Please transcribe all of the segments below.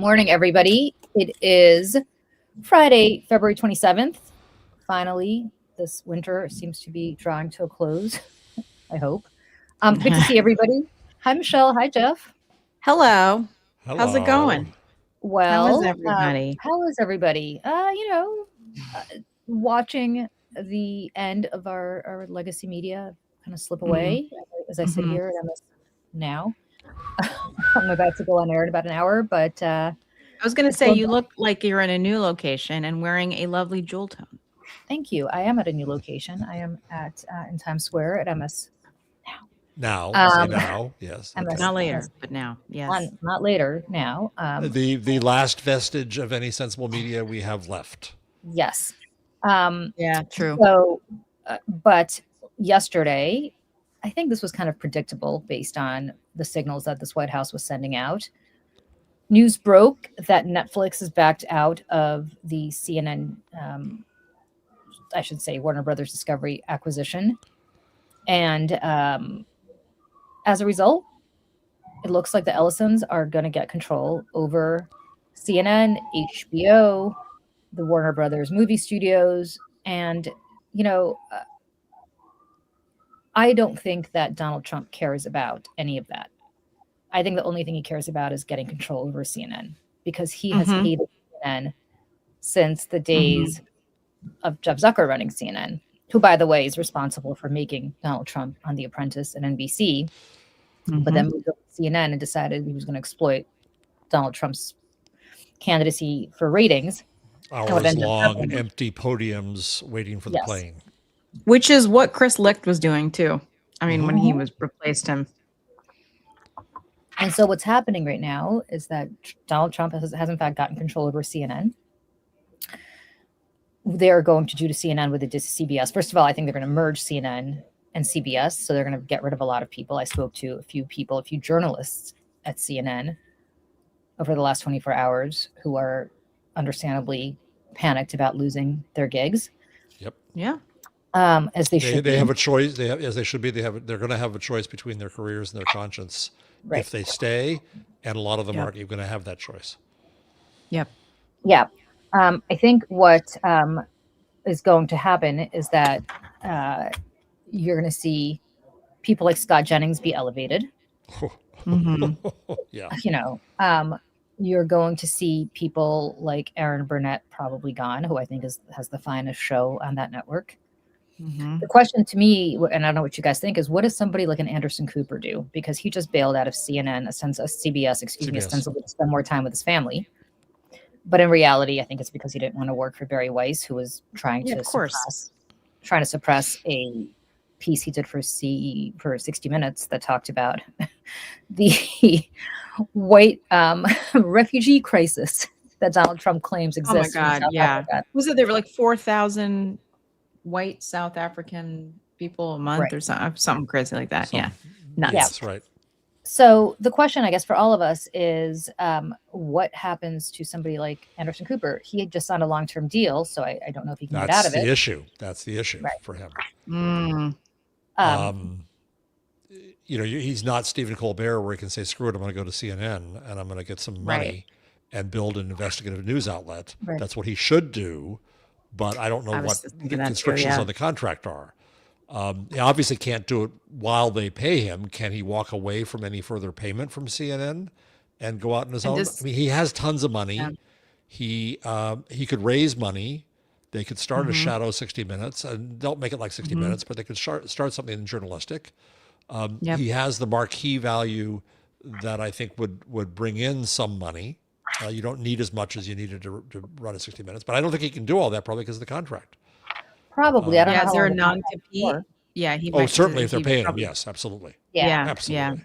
Morning, everybody. It is Friday, February 27th. Finally, this winter seems to be drawing to a close, I hope. Good to see everybody. Hi, Michelle. Hi, Jeff. Hello. How's it Hello. going? How is everybody? How is everybody? Watching the end of our legacy media kind of slip away as I sit here at MS now. I'm about to go on air in about an hour, but I was going to say, you look like you're in a new location and wearing a lovely jewel tone. Thank you. I am at a new location. I am at in Times Square at MS Now, yes. MS, Not later, but now, yes. Not later, now. The last vestige of any sensible media we have left. Yes. Yeah, true. So, but yesterday, I think this was kind of predictable based on the signals that this White House was sending out. News broke that Netflix is backed out of the CNN, I should say, Warner Brothers Discovery acquisition. And as a result, it looks like the Ellisons are going to get control over CNN, HBO, the Warner Brothers movie studios. And, I don't think that Donald Trump cares about any of that. I think the only thing he cares about is getting control over CNN because he has hated CNN since the days of Jeff Zucker running CNN, who, by the way, is responsible for making Donald Trump on The Apprentice and NBC, but then moved over to CNN and decided he was going to exploit Donald Trump's candidacy for ratings. Hours-long empty podiums waiting for the plane. Which is what Chris Licht was doing, too. I mean, when he was replaced him. And so what's happening right now is that Donald Trump has in fact gotten control over CNN. They're going to do to CNN with the CBS. First of all, I think they're going to merge CNN and CBS. So they're going to get rid of a lot of people. I spoke to a few journalists at CNN over the last 24 hours who are understandably panicked about losing their gigs. Yep. Yeah. As they should. They have a choice. As they should be. They're going to have a choice between their careers and their conscience. Right. If they stay, and a lot of them aren't even going to have that choice. Yep. Yeah. I think what is going to happen is that you're going to see people like Scott Jennings be elevated. Yeah. You're going to see people like Aaron Burnett probably gone, who I think has the finest show on that network. The question to me, and I don't know what you guys think, is what does somebody like an Anderson Cooper do? Because he just bailed out of CBS, ostensibly to spend more time with his family. But in reality, I think it's because he didn't want to work for Barry Weiss, who was trying to suppress a piece he did for 60 Minutes that talked about the white refugee crisis that Donald Trump claims exists. Oh my God, yeah. Was it there were like 4,000 white South African people a month or something crazy like that? Yeah. Nuts. Yeah. That's right. So the question, I guess, for all of us is what happens to somebody like Anderson Cooper? He had just signed a long-term deal, so I don't know if he can get out of it. That's the issue for him. He's not Stephen Colbert where he can say, screw it, I'm going to go to CNN and I'm going to get some money and build an investigative news outlet. Right. That's what he should do, but I don't know what the constrictions on the contract are. He obviously can't do it while they pay him. Can he walk away from any further payment from CNN and go out on his own? I mean, he has tons of money. Yeah. He could raise money. They could start a shadow 60 Minutes, and don't make it like 60 Minutes, but they could start something journalistic. He has the marquee value that I think would bring in some money. You don't need as much as you needed to run a 60 Minutes, but I don't think he can do all that probably because of the contract. Probably. I don't know. Is there a non-compete? Yeah. Certainly if they're paying him. Yes, absolutely. Yeah. Absolutely.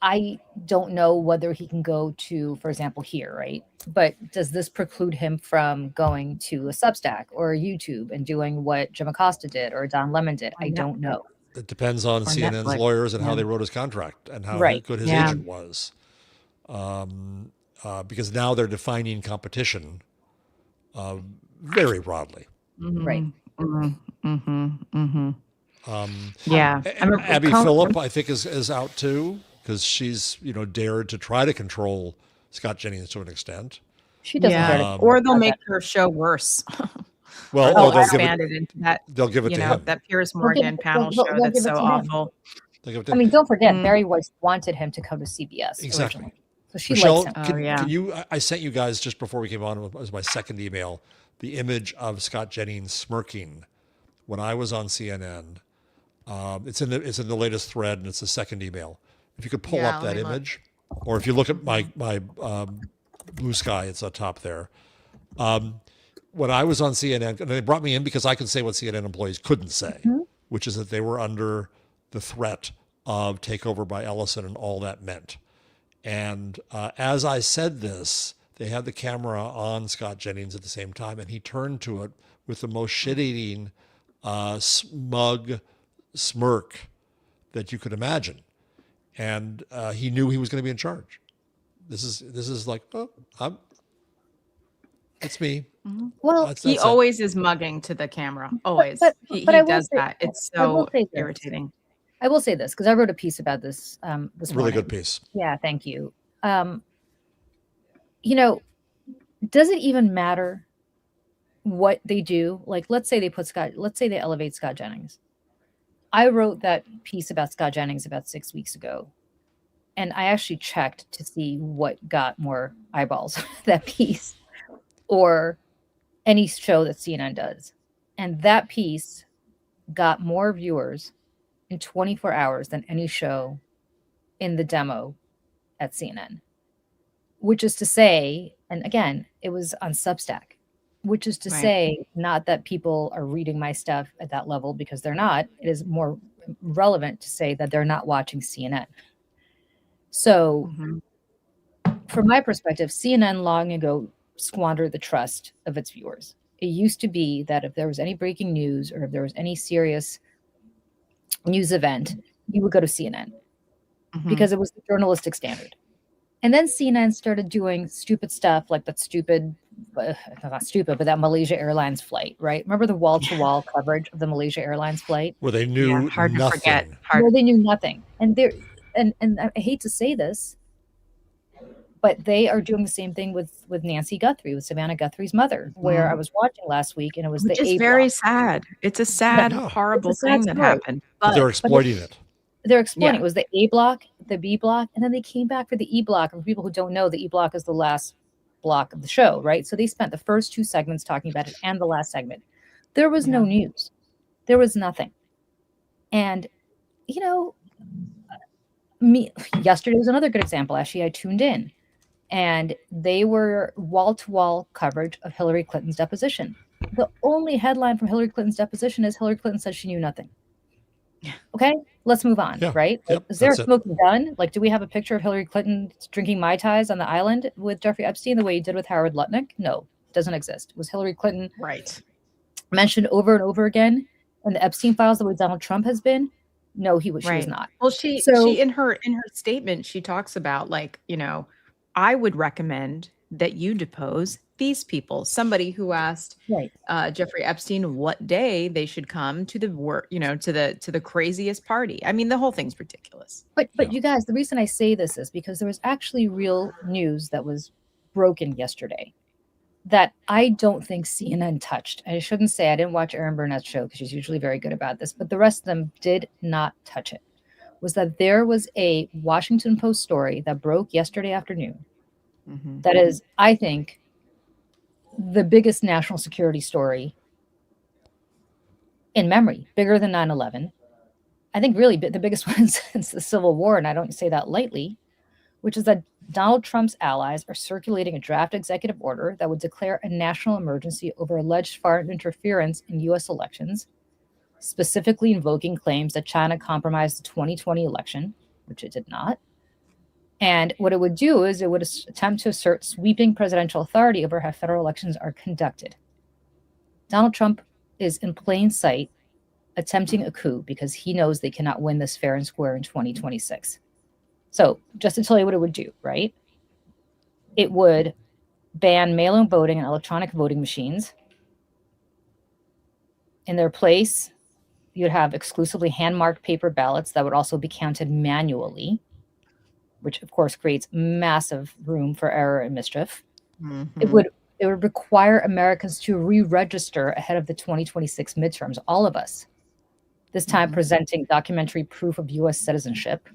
I don't know whether he can go to, for example, here, right? But does this preclude him from going to a Substack or a YouTube and doing what Jim Acosta did or Don Lemon did? I don't know. It depends on CNN's lawyers and how they wrote his contract and how good his agent was. Because now they're defining competition very broadly. Right. Abby Phillip, I think, is out too, because she's dared to try to control Scott Jennings to an extent. She doesn't dare to, or they'll make her show worse. Well, they'll expand it into that. They'll give it to him. That Piers Morgan panel show that's so awful. I mean, don't forget, Barry Weiss wanted him to come to CBS. Exactly. Originally. So she Michelle, likes him. can you? I sent you guys just before we came on. It was my second email. The image of Scott Jennings smirking when I was on CNN. It's in the latest thread, and it's the second email. If you could pull up that image, or if you look at my Blue Sky, it's on top there. When I was on CNN, and they brought me in because I could say what CNN employees couldn't say, which is that they were under the threat of takeover by Ellison and all that meant. And as I said this, they had the camera on Scott Jennings at the same time, and he turned to it with the most shit-eating, smug smirk that you could imagine. And he knew he was going to be in charge. This is like, it's me. Well, he always is mugging to the camera. Always. He does that. It's so irritating. I will say this, because I wrote a piece about this this really morning. Good piece. Yeah, thank you. Does it even matter what they do? Like, let's say they elevate Scott Jennings. I wrote that piece about Scott Jennings about 6 weeks ago. And I actually checked to see what got more eyeballs, that piece or any show that CNN does. And that piece got more viewers in 24 hours than any show in the demo at CNN. Which is to say, and again, it was on Substack, which is to say, not that people are reading my stuff at that level, because they're not. It is more relevant to say that they're not watching CNN. So from my perspective, CNN long ago squandered the trust of its viewers. It used to be that if there was any breaking news or if there was any serious news event, you would go to CNN because it was the journalistic standard. And then CNN started doing stupid stuff like that not stupid, but that Malaysia Airlines flight, right? Remember the wall-to-wall coverage of the Malaysia Airlines flight? Where they knew hard nothing. To forget. Where they knew nothing. And I hate to say this, but they are doing the same thing with Nancy Guthrie, with Savannah Guthrie's mother, where I was watching last week, and it was Which is very sad. It's a sad, horrible thing that happened. But they're exploiting it. They're exploiting. It was the A block, the B block, and then they came back for the E block. And for people who don't know, the E block is the last block of the show, right? So they spent the first two segments talking about it and the last segment. There was no news. There was nothing. And, yesterday was another good example. Actually, I tuned in, and they were wall-to-wall coverage of Hillary Clinton's deposition. The only headline from Hillary Clinton's deposition is Hillary Clinton says she knew nothing. Okay, let's move on, right? Is there a smoking gun? Like, do we have a picture of Hillary Clinton drinking Mai Tais on the island with Jeffrey Epstein the way he did with Howard Lutnick? No, doesn't exist. Was Hillary Clinton mentioned over and over again in the Epstein files the way Donald Trump has been? No, she was not. Well, she in her statement, she talks about, like, I would recommend that you depose these people. Somebody who asked Jeffrey Epstein what day they should come to the work, to the craziest party. I mean, the whole thing's ridiculous. But you guys, the reason I say this is because there was actually real news that was broken yesterday that I don't think CNN touched. I shouldn't say I didn't watch Erin Burnett's show because she's usually very good about this, but the rest of them did not touch it. Was that there was a Washington Post story that broke yesterday afternoon that is, I think, the biggest national security story in memory, bigger than 9/11. I think really the biggest one since the Civil War, and I don't say that lightly, which is that Donald Trump's allies are circulating a draft executive order that would declare a national emergency over alleged foreign interference in U.S. elections, specifically invoking claims that China compromised the 2020 election, which it did not. And what it would do is it would attempt to assert sweeping presidential authority over how federal elections are conducted. Donald Trump is in plain sight attempting a coup because he knows they cannot win this fair and square in 2026. So just to tell you what it would do, right? It would ban mail-in voting and electronic voting machines. In their place, you'd have exclusively hand-marked paper ballots that would also be counted manually, which of course creates massive room for error and mischief. Mm-hmm. It would require Americans to re-register ahead of the 2026 midterms, all of us, this time presenting documentary proof of U.S. citizenship.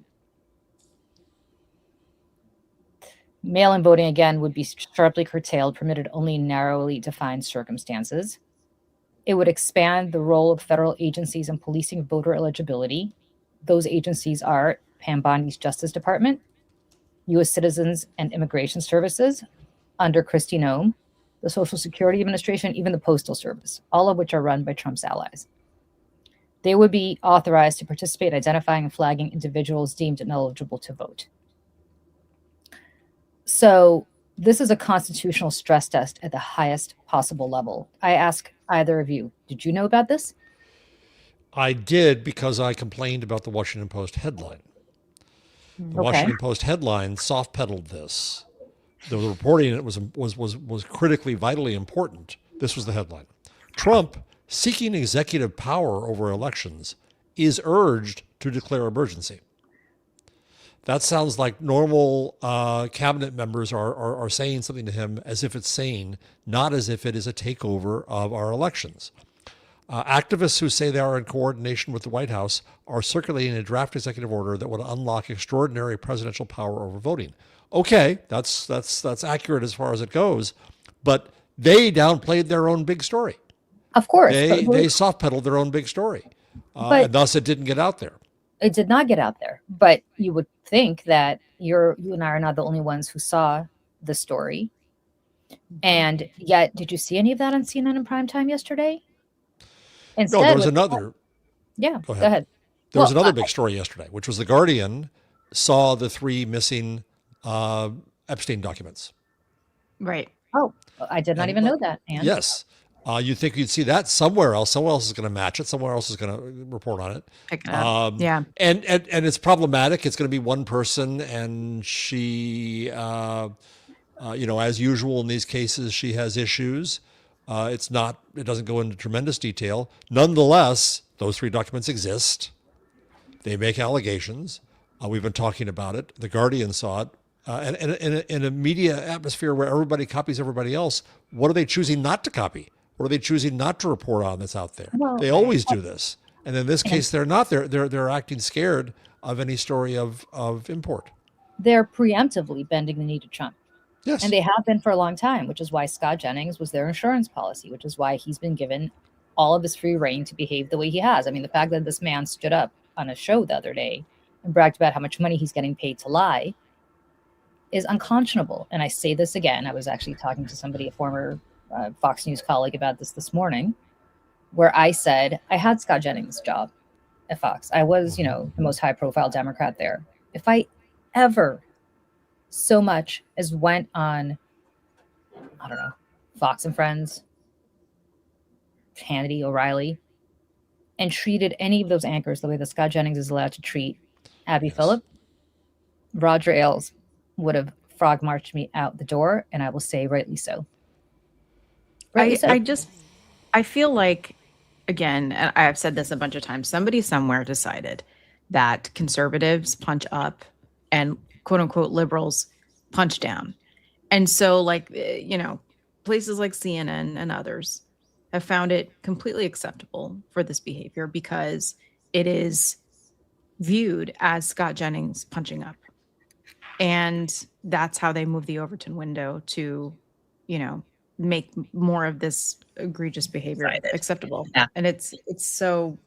Mail-in voting, again, would be sharply curtailed, permitted only in narrowly defined circumstances. It would expand the role of federal agencies in policing voter eligibility. Those agencies are Pam Bondi's Justice Department, U.S. Citizens and Immigration Services, under Kristi Noem, the Social Security Administration, even the Postal Service, all of which are run by Trump's allies. They would be authorized to participate in identifying and flagging individuals deemed ineligible to vote. So this is a constitutional stress test at the highest possible level. I ask either of you, did you know about this? I did, because I complained about the Washington Post headline. The Washington Post headline soft-pedaled this. The reporting in it was critically, vitally important. This was the headline. Trump, seeking executive power over elections, is urged to declare emergency. That sounds like normal cabinet members are saying something to him as if it's sane, not as if it is a takeover of our elections. Activists who say they are in coordination with the White House are circulating a draft executive order that would unlock extraordinary presidential power over voting. Okay, that's accurate as far as it goes, but they downplayed their own big story. Of course. They soft-pedaled their own big story, and thus it didn't get out there. It did not get out there, but you would think that you and I are not the only ones who saw the story. And yet, did you see any of that on CNN in primetime yesterday? Instead, no, there was another. Yeah, go ahead. There was another big story yesterday, which was The Guardian saw the 3 missing Epstein documents. Right. Oh, I did not even know that. And yes. You'd think you'd see that somewhere else. Someone else is going to match it. Somewhere else is going to report on it. Pick it up. Yeah. And it's problematic. It's going to be one person, and she, as usual in these cases, she has issues. It doesn't go into tremendous detail. Nonetheless, those 3 documents exist. They make allegations. We've been talking about it. The Guardian saw it. And in a media atmosphere where everybody copies everybody else, what are they choosing not to copy? What are they choosing not to report on that's out there? Well, they always do this. And in this case, they're not. They're acting scared of any story of import. They're preemptively bending the knee to Trump. Yes. And they have been for a long time, which is why Scott Jennings was their insurance policy, which is why he's been given all of his free reign to behave the way he has. I mean, the fact that this man stood up on a show the other day and bragged about how much money he's getting paid to lie is unconscionable. And I say this again. I was actually talking to somebody, a former Fox News colleague, about this morning, where I said I had Scott Jennings' job at Fox. I was, the most high-profile Democrat there. If I ever so much as went on, I don't know, Fox and Friends, Hannity, O'Reilly, and treated any of those anchors the way that Scott Jennings is allowed to treat Abby Phillip, Roger Ailes would have frog marched me out the door, and I will say rightly so. I feel like, again, and I've said this a bunch of times, somebody somewhere decided that conservatives punch up and quote unquote liberals punch down. And so places like CNN and others have found it completely acceptable for this behavior because it is viewed as Scott Jennings punching up. And that's how they move the Overton window to, make more of this egregious behavior acceptable. Yeah. And it's so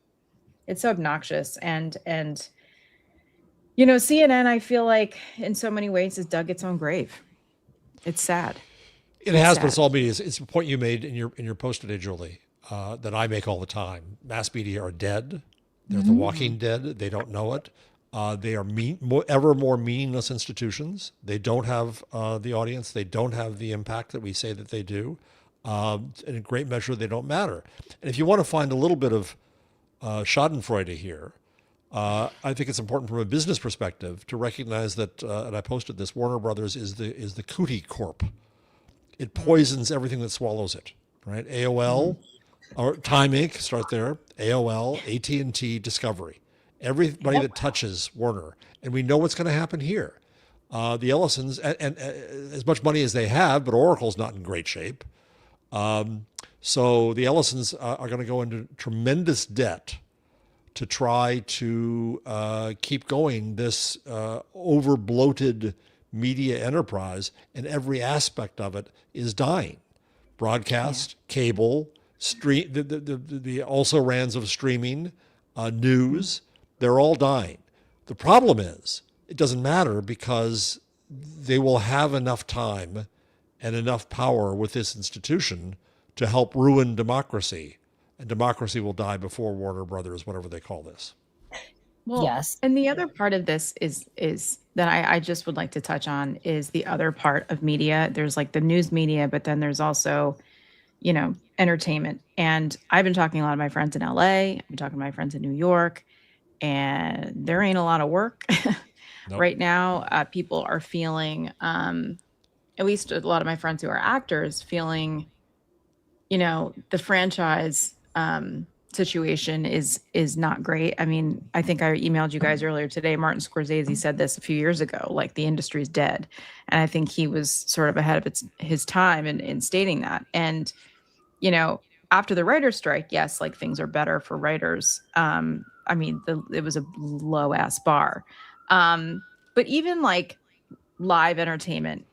obnoxious. And CNN, I feel like in so many ways has dug its own grave. It's sad. It has, but it's all media. It's a point you made in your post today, Julie, that I make all the time. Mass media are dead. They're the walking dead. They don't know it. They are ever more meaningless institutions. They don't have the audience. They don't have the impact that we say that they do. In a great measure, they don't matter. And if you want to find a little bit of schadenfreude here, I think it's important from a business perspective to recognize that, and I posted this, Warner Brothers is the cootie corp. It poisons everything that swallows it, right? AOL, Or Time Inc. Start there. AOL, AT&T, Discovery. Everybody that touches Warner, and we know what's going to happen here. The Ellisons, and as much money as they have, but Oracle's not in great shape. So the Ellisons are going to go into tremendous debt to try to keep going this over-bloated media enterprise, and every aspect of it is dying. Broadcast, cable, stream, the also rans of streaming, news, they're all dying. The problem is, it doesn't matter because they will have enough time and enough power with this institution to help ruin democracy. And democracy will die before Warner Brothers, whatever they call this. Well, yes. And the other part of this is that I just would like to touch on is the other part of media. There's like the news media, but then there's also, entertainment. And I've been talking to a lot of my friends in LA. I've been talking to my friends in New York, and there ain't a lot of work right now. People are feeling, at least a lot of my friends who are actors, feeling, the franchise situation is not great. I mean, I think I emailed you guys earlier today. Martin Scorsese said this a few years ago, like the industry's dead. And I think he was sort of ahead of his time in stating that. And, after the writer's strike, yes, like things are better for writers. I mean, it was a low ass bar. But even like live entertainment,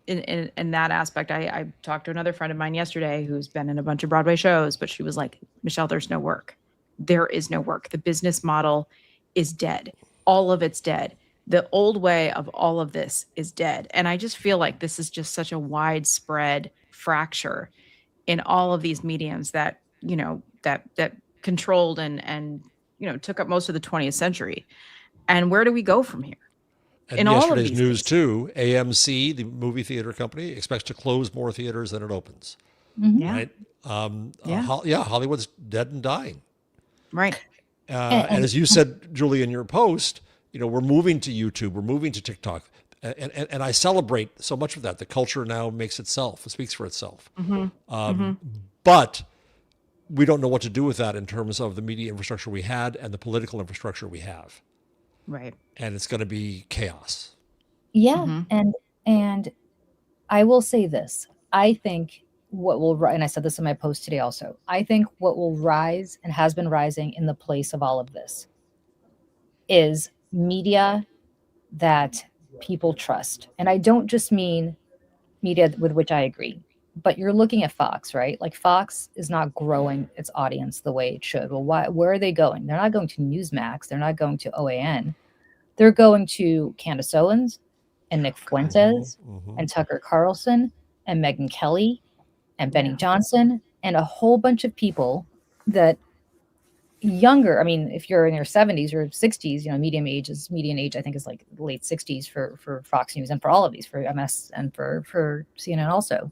in that aspect, I talked to another friend of mine yesterday who's been in a bunch of Broadway shows, but she was like, Michelle, there's no work. There is no work. The business model is dead. All of it's dead. The old way of all of this is dead. And I just feel like this is just such a widespread fracture in all of these mediums that, that controlled and took up most of the 20th century. And where do we go from here? And yesterday's news too, AMC, the movie theater company, expects to close more theaters than it opens. Right? Hollywood's dead and dying. Right. And as you said, Julie, in your post, we're moving to YouTube, we're moving to TikTok. And I celebrate so much of that. The culture now makes itself, it speaks for itself. But we don't know what to do with that in terms of the media infrastructure we had and the political infrastructure we have. Right. And it's going to be chaos. Yeah. And I will say this. I think what will, and I said this in my post today also, I think what will rise and has been rising in the place of all of this is media that people trust. And I don't just mean media with which I agree, but you're looking at Fox, right? Like Fox is not growing its audience the way it should. Well, where are they going? They're not going to Newsmax. They're not going to OAN. They're going to Candace Owens and Nick Fuentes and Tucker Carlson and Megyn Kelly and Benny Johnson and a whole bunch of people that younger. I mean, if you're in your 70s or 60s, median age, I think is like late 60s for Fox News and for all of these, for MS and for CNN also.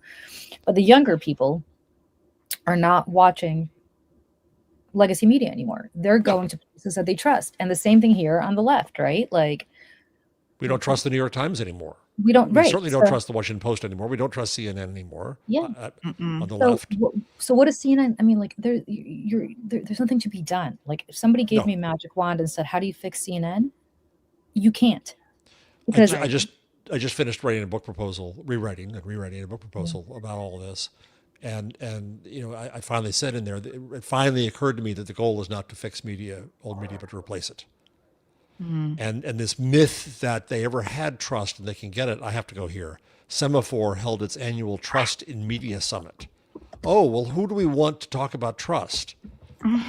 But the younger people are not watching legacy media anymore. They're going to places that they trust. And the same thing here on the left, right? Like, we don't trust the New York Times anymore. We certainly don't trust the Washington Post anymore. We don't trust CNN anymore. Yeah. On the left. So what is CNN? I mean, like there's nothing to be done. Like if somebody gave me a magic wand and said, "How do you fix CNN?" You can't. Because I just finished writing a book proposal, rewriting a book proposal about all of this. And I finally said in there, it finally occurred to me that the goal is not to fix old media, but to replace it. And this myth that they ever had trust and they can get it, I have to go here. Semaphore held its annual Trust in Media Summit. Oh, well, who do we want to talk about trust?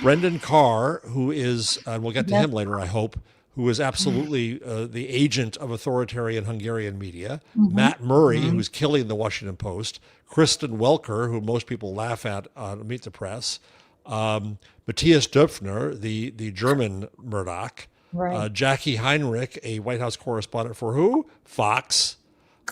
Brendan Carr, who is, and we'll get to him later, I hope, who is absolutely the agent of authoritarian Hungarian media. Matt Murray, who's killing the Washington Post. Kristen Welker, who most people laugh at on Meet the Press. Matthias Döpfner, the German Murdoch. Right. Jackie Heinrich, a White House correspondent for who? Fox.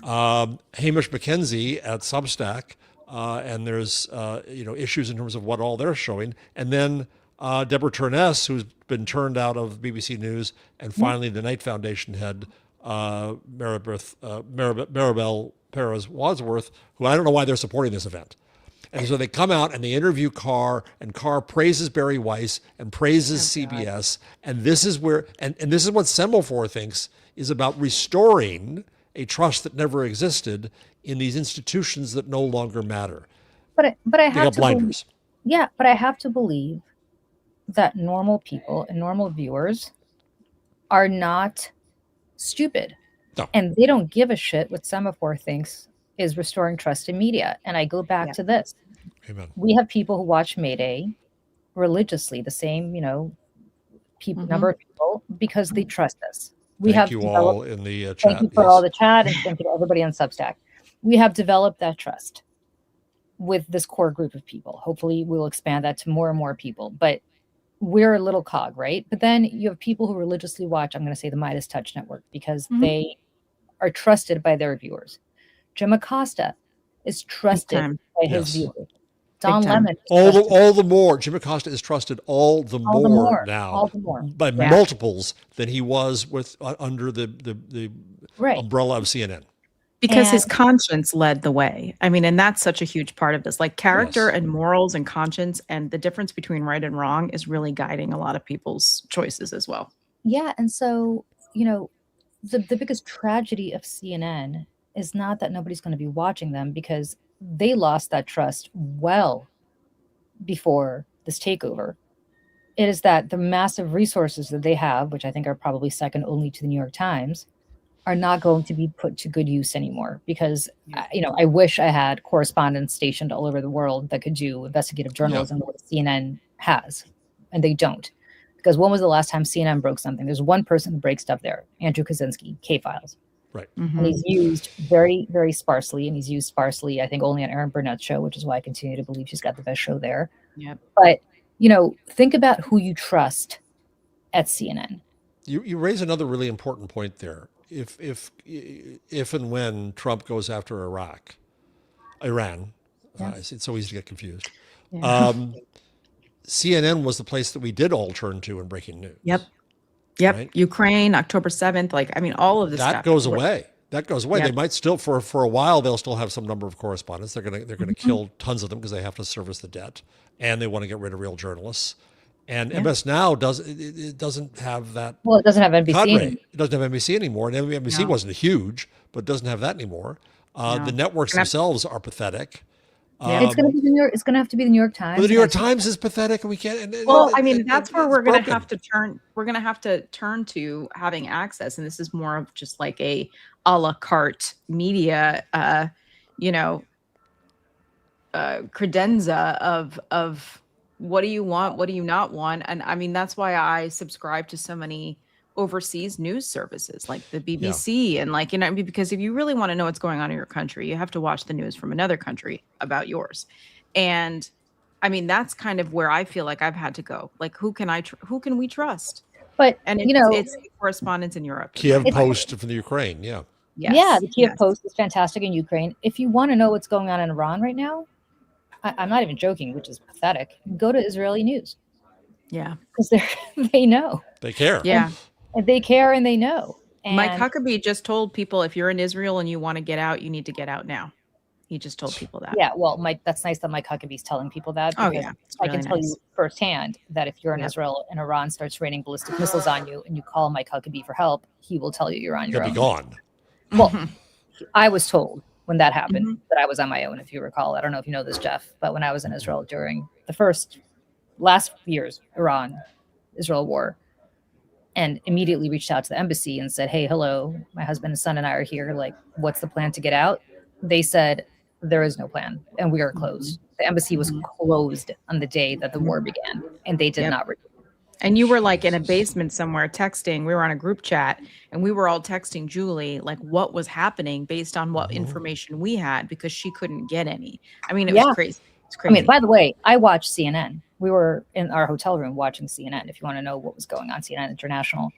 Hamish McKenzie at Substack. And there's, issues in terms of what all they're showing. And then Deborah Turness, who's been turned out of BBC News. And finally, the Knight Foundation head, Maribel Perez Wadsworth, who I don't know why they're supporting this event. And so they come out and they interview Carr, and Carr praises Barry Weiss and praises CBS. And this is where, and this is what Semaphore thinks is about restoring a trust that never existed in these institutions that no longer matter. But I have to blinders. But I have to believe that normal people and normal viewers are not stupid. No. And they don't give a shit what Semaphore thinks is restoring trust in media. And I go back to this. Amen. We have people who watch Mayday religiously, the same, number of people, because they trust us. Thank you all in the chat. Thank you for all the chat, and thank you to everybody on Substack. We have developed that trust with this core group of people. Hopefully we'll expand that to more and more people, but we're a little cog, right? But then you have people who religiously watch, I'm going to say the Midas Touch Network, because they are trusted by their viewers. Jim Acosta is trusted by his viewers. Don Lemon. All the more. Jim Acosta is trusted all the more now by multiples than he was with under the umbrella of CNN. Because his conscience led the way. I mean, and that's such a huge part of this. Like character and morals and conscience and the difference between right and wrong is really guiding a lot of people's choices as well. Yeah. And so, the biggest tragedy of CNN is not that nobody's going to be watching them, because they lost that trust well before this takeover. It is that the massive resources that they have, which I think are probably second only to the New York Times, are not going to be put to good use anymore, because, I wish I had correspondents stationed all over the world that could do investigative journalism what CNN has, and they don't. Because when was the last time CNN broke something? There's one person who breaks stuff there, Andrew Kaczynski, K-Files. Right. And he's used very, very sparsely, and he's used sparsely, I think, only on Erin Burnett's show, which is why I continue to believe she's got the best show there. Yep. But, think about who you trust at CNN. You raise another really important point there. If and when Trump goes after Iran, it's so easy to get confused. Yeah. CNN was the place that we did all turn to in breaking news. Yep. Right? Ukraine, October 7th. All of this that stuff. Goes away. That goes away. Yep. They might still, for a while, they'll still have some number of correspondents. They're gonna kill tons of them because they have to service the debt, and they want to get rid of real journalists. And MS Now doesn't have that. Well, it doesn't have NBC. It doesn't have NBC anymore, and NBC wasn't huge, but it doesn't have that anymore. The networks themselves are pathetic. It's going to be It's going to have to be the New York Times. But the New York Times is pathetic, and we can't. That's where we're going to have to turn. We're going to have to turn to having access, and this is more of just like a la carte media, credenza of what do you want, what do you not want, and I mean that's why I subscribe to so many overseas news services like the BBC and because if you really want to know what's going on in your country, you have to watch the news from another country about yours. And I mean, that's kind of where I feel like I've had to go. Like, who can we trust? But it's correspondents in Europe. Kiev Post from the Ukraine. Yeah. Yes. Yeah. The Kiev Post is fantastic in Ukraine. If you want to know what's going on in Iran right now, I'm not even joking, which is pathetic. Go to Israeli news. Yeah. Because they know. They care. Yeah. And they care and they know. And Mike Huckabee just told people, if you're in Israel and you want to get out, you need to get out now. He just told people that. Yeah, well, that's nice that Mike Huckabee's telling people that. Oh, yeah. I can tell you firsthand that if you're in Israel and Iran starts raining ballistic missiles on you and you call Mike Huckabee for help, he will tell you you're on your own. You'll be gone. Well, I was told when that happened that I was on my own, if you recall. I don't know if you know this, Jeff, but when I was in Israel during the last year's Iran-Israel war, and immediately reached out to the embassy and said, hey, hello, my husband and son and I are here. Like, what's the plan to get out? They said, there is no plan, and we are closed. The embassy was closed on the day that the war began, and they did not. And you were like in a basement somewhere texting. We were on a group chat, and we were all texting Julie, like what was happening based on what information we had, because she couldn't get any. I mean, it was crazy. It's crazy. I mean, by the way, I watched CNN. We were in our hotel room watching CNN, if you want to know what was going on, CNN International.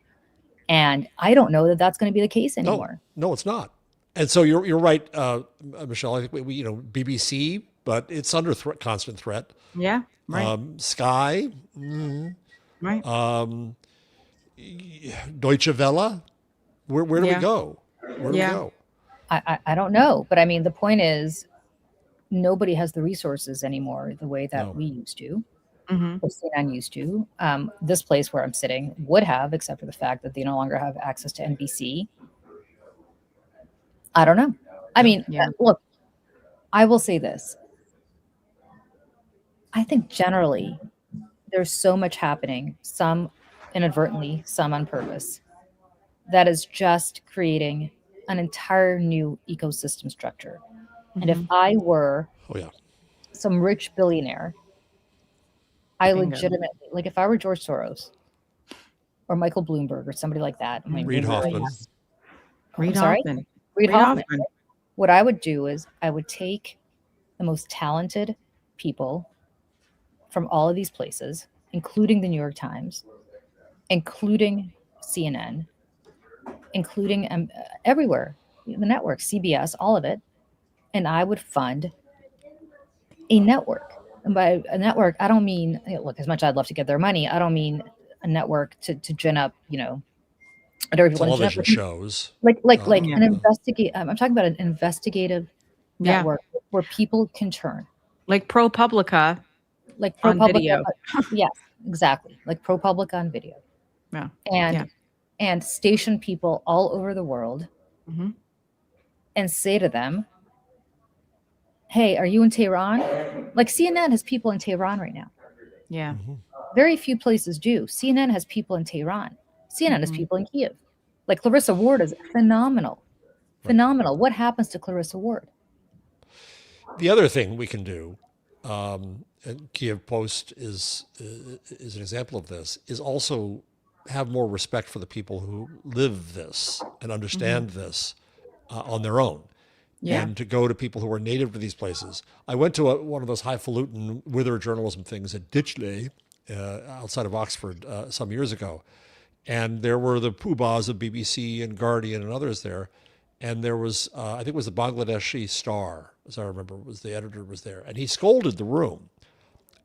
And I don't know that that's going to be the case anymore. No, it's not. And so you're right, Michelle. I think we BBC, but it's under constant threat. Yeah, right. Sky, right. Deutsche Welle. Where do we go? Where do we go? I don't know, but I mean, the point is, nobody has the resources anymore the way that we used to, or CNN used to. This place where I'm sitting would have, except for the fact that they no longer have access to NBC. I don't know. I mean, look, I will say this. I think generally there's so much happening, some inadvertently, some on purpose, that is just creating an entire new ecosystem structure. And if I were some rich billionaire, I legitimately, like if I were George Soros or Michael Bloomberg or somebody like that. Reid Hoffman. Reid Hoffman. What I would do is I would take the most talented people from all of these places, including the New York Times, including CNN, including everywhere, the network, CBS, all of it, and I would fund a network. And by a network, I don't mean, look, as much as I'd love to get their money, I don't mean a network to gin up, television shows. Like an investigate. I'm talking about an investigative network where people can turn. Like ProPublica. Like ProPublica. Video. Yes, exactly. Like ProPublica on video. Yeah. And station people all over the world and say to them, hey, are you in Tehran? Like CNN has people in Tehran right now. Yeah. Very few places do. CNN has people in Tehran. CNN has people in Kiev. Like Clarissa Ward is phenomenal. Phenomenal. What happens to Clarissa Ward? The other thing we can do, and Kiev Post is an example of this, is also have more respect for the people who live this and understand this on their own. And to go to people who are native to these places. I went to one of those highfalutin wither journalism things at Ditchley outside of Oxford some years ago. And there were the poobahs of BBC and Guardian and others there. And there was, I think it was the Bangladeshi Star, as I remember, was the editor was there. And he scolded the room.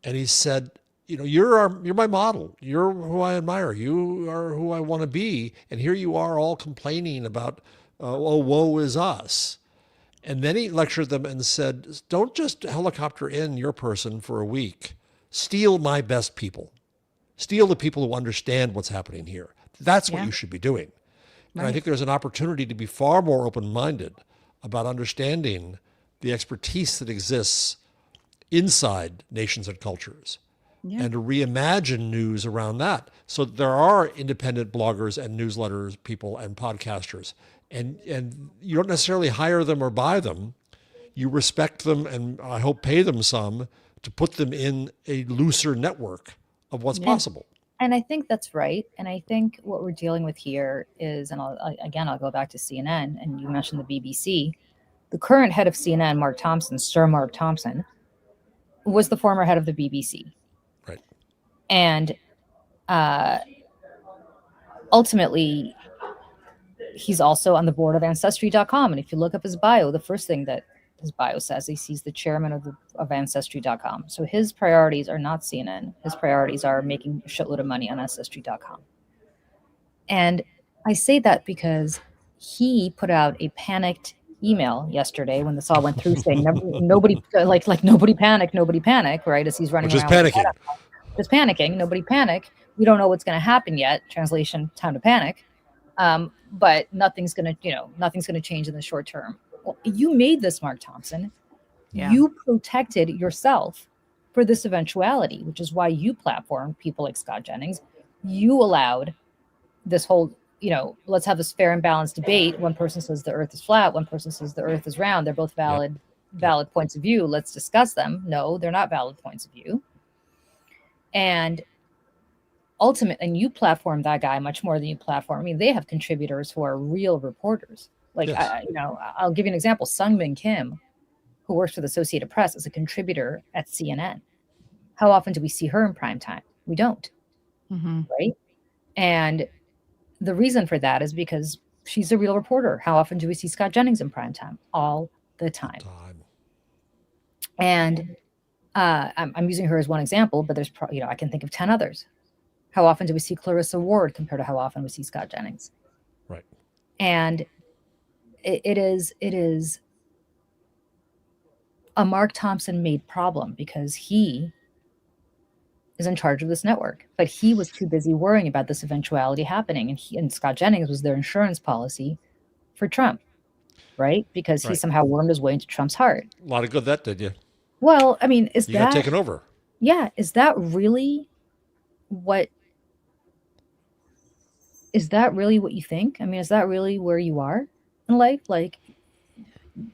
And he said, you're my model. You're who I admire. You are who I want to be. And here you are all complaining about, woe is us. And then he lectured them and said, don't just helicopter in your person for a week. Steal my best people. Steal the people who understand what's happening here. That's what you should be doing. And I think there's an opportunity to be far more open-minded about understanding the expertise that exists inside nations and cultures and to reimagine news around that. So there are independent bloggers and newsletters people and podcasters. And you don't necessarily hire them or buy them. You respect them and I hope pay them some to put them in a looser network of what's possible. And I think that's right. And I think what we're dealing with here is, and I'll go back to CNN, and you mentioned the BBC. The current head of CNN, Mark Thompson, Sir Mark Thompson, was the former head of the BBC. Right. And ultimately, he's also on the board of Ancestry.com. And if you look up his bio, the first thing that his bio says is he's the chairman of Ancestry.com. So his priorities are not CNN. His priorities are making a shitload of money on Ancestry.com. And I say that because he put out a panicked email yesterday when this all went through saying nobody panic, right? As he's running around. Just panicking. Nobody panic. We don't know what's going to happen yet. Translation, time to panic. But nothing's going to change in the short term. Well, you made this, Mark Thompson. Yeah. You protected yourself for this eventuality, which is why you platformed people like Scott Jennings. You allowed this whole, let's have this fair and balanced debate. One person says the earth is flat. One person says the earth is round. They're both valid points of view. Let's discuss them. No, they're not valid points of view. And and you platform that guy much more than you platform. I mean, they have contributors who are real reporters. Like, I'll give you an example. Sungmin Kim, who works for the Associated Press, is a contributor at CNN. How often do we see her in prime time? We don't. Right? And the reason for that is because she's a real reporter. How often do we see Scott Jennings in prime time? All the time. And I'm using her as one example, but there's I can think of 10 others. How often do we see Clarissa Ward compared to how often we see Scott Jennings? Right. And it is a Mark Thompson-made problem because he is in charge of this network, but he was too busy worrying about this eventuality happening, and Scott Jennings was their insurance policy for Trump, right? Because he somehow wormed his way into Trump's heart. A lot of good that did you. Well, I mean, you got taken over? Yeah, is that really what you think? I mean, is that really where you are in life? Like,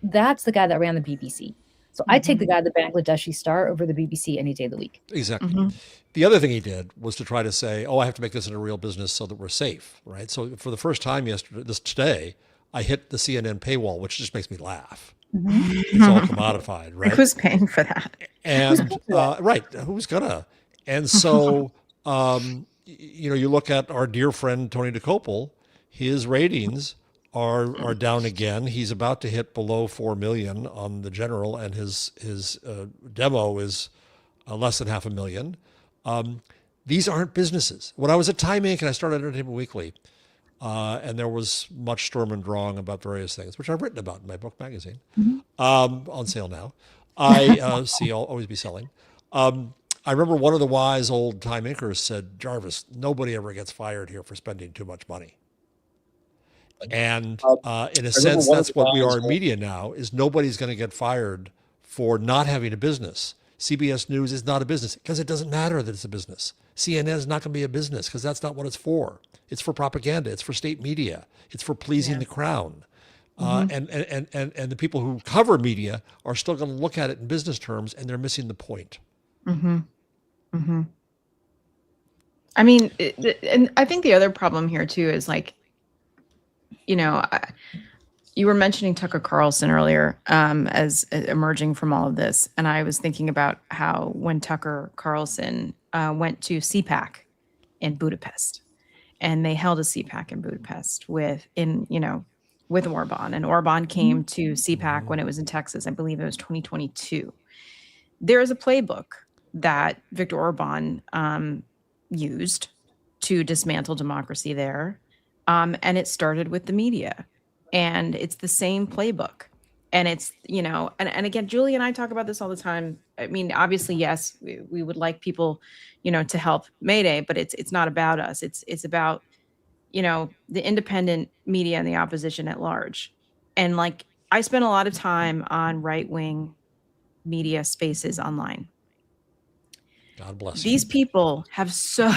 that's the guy that ran the BBC. So I take the guy, the Bangladeshi star, over the BBC any day of the week. Exactly. The other thing he did was to try to say, I have to make this into a real business so that we're safe, right? So for the first time today, I hit the CNN paywall, which just makes me laugh. It's all commodified, right? Who's paying for that? And right, who's gonna? And so you look at our dear friend Tony DeCopel, his ratings are down again. He's about to hit below 4 million on the general, and his demo is less than 500,000. These aren't businesses. When I was at Time Inc. and I started Entertainment Weekly, and there was much storm and drong about various things, which I've written about in my book magazine, on sale now. I see I'll always be selling. I remember one of the wise old Time Inkers said, Jarvis, nobody ever gets fired here for spending too much money. And in a sense, that's what we are in media now, is nobody's going to get fired for not having a business. CBS News is not a business because it doesn't matter that it's a business. CNN is not going to be a business because that's not what it's for. It's for propaganda. It's for state media. It's for pleasing the crown. And the people who cover media are still going to look at it in business terms, and they're missing the point. I mean, and I think the other problem here too is like, you were mentioning Tucker Carlson earlier as emerging from all of this. And I was thinking about how when Tucker Carlson went to CPAC in Budapest, and they held a CPAC in Budapest with Orban, and Orban came to CPAC when it was in Texas. I believe it was 2022. There is a playbook that Viktor Orban used to dismantle democracy there. And it started with the media, and it's the same playbook. And it's, and again, Julie and I talk about this all the time. I mean, obviously, yes, we would like people, to help Mayday, but it's not about us. It's about, the independent media and the opposition at large. And like, I spend a lot of time on right-wing media spaces online. God bless these people have so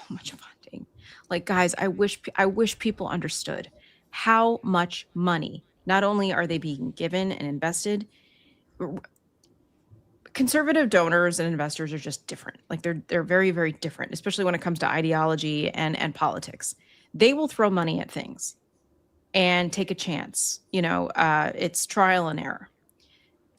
much funding. Like, guys, I wish people understood how much money not only are they being given and invested. Conservative donors and investors are just different. Like, they're very, very different, especially when it comes to ideology and politics. They will throw money at things and take a chance. It's trial and error.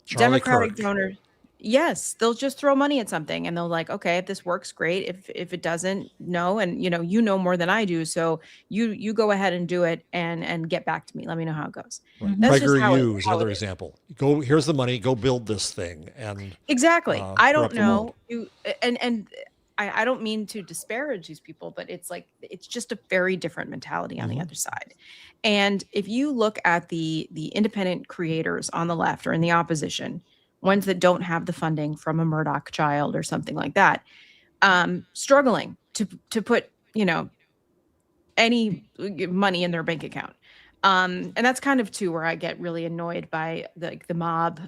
Democratic donors, yes, they'll just throw money at something, and they'll like, okay, if this works, great. If it doesn't, no. And you know more than I do, so you go ahead and do it and get back to me. Let me know how it goes. Right. PragerU is another example. Here's the money. Go build this thing. And exactly. I don't know I don't mean to disparage these people, but it's like, it's just a very different mentality on the other side. And if you look at the independent creators on the left or in the opposition, ones that don't have the funding from a Murdoch child or something like that, struggling to put, any money in their bank account. And that's kind of too where I get really annoyed by the mob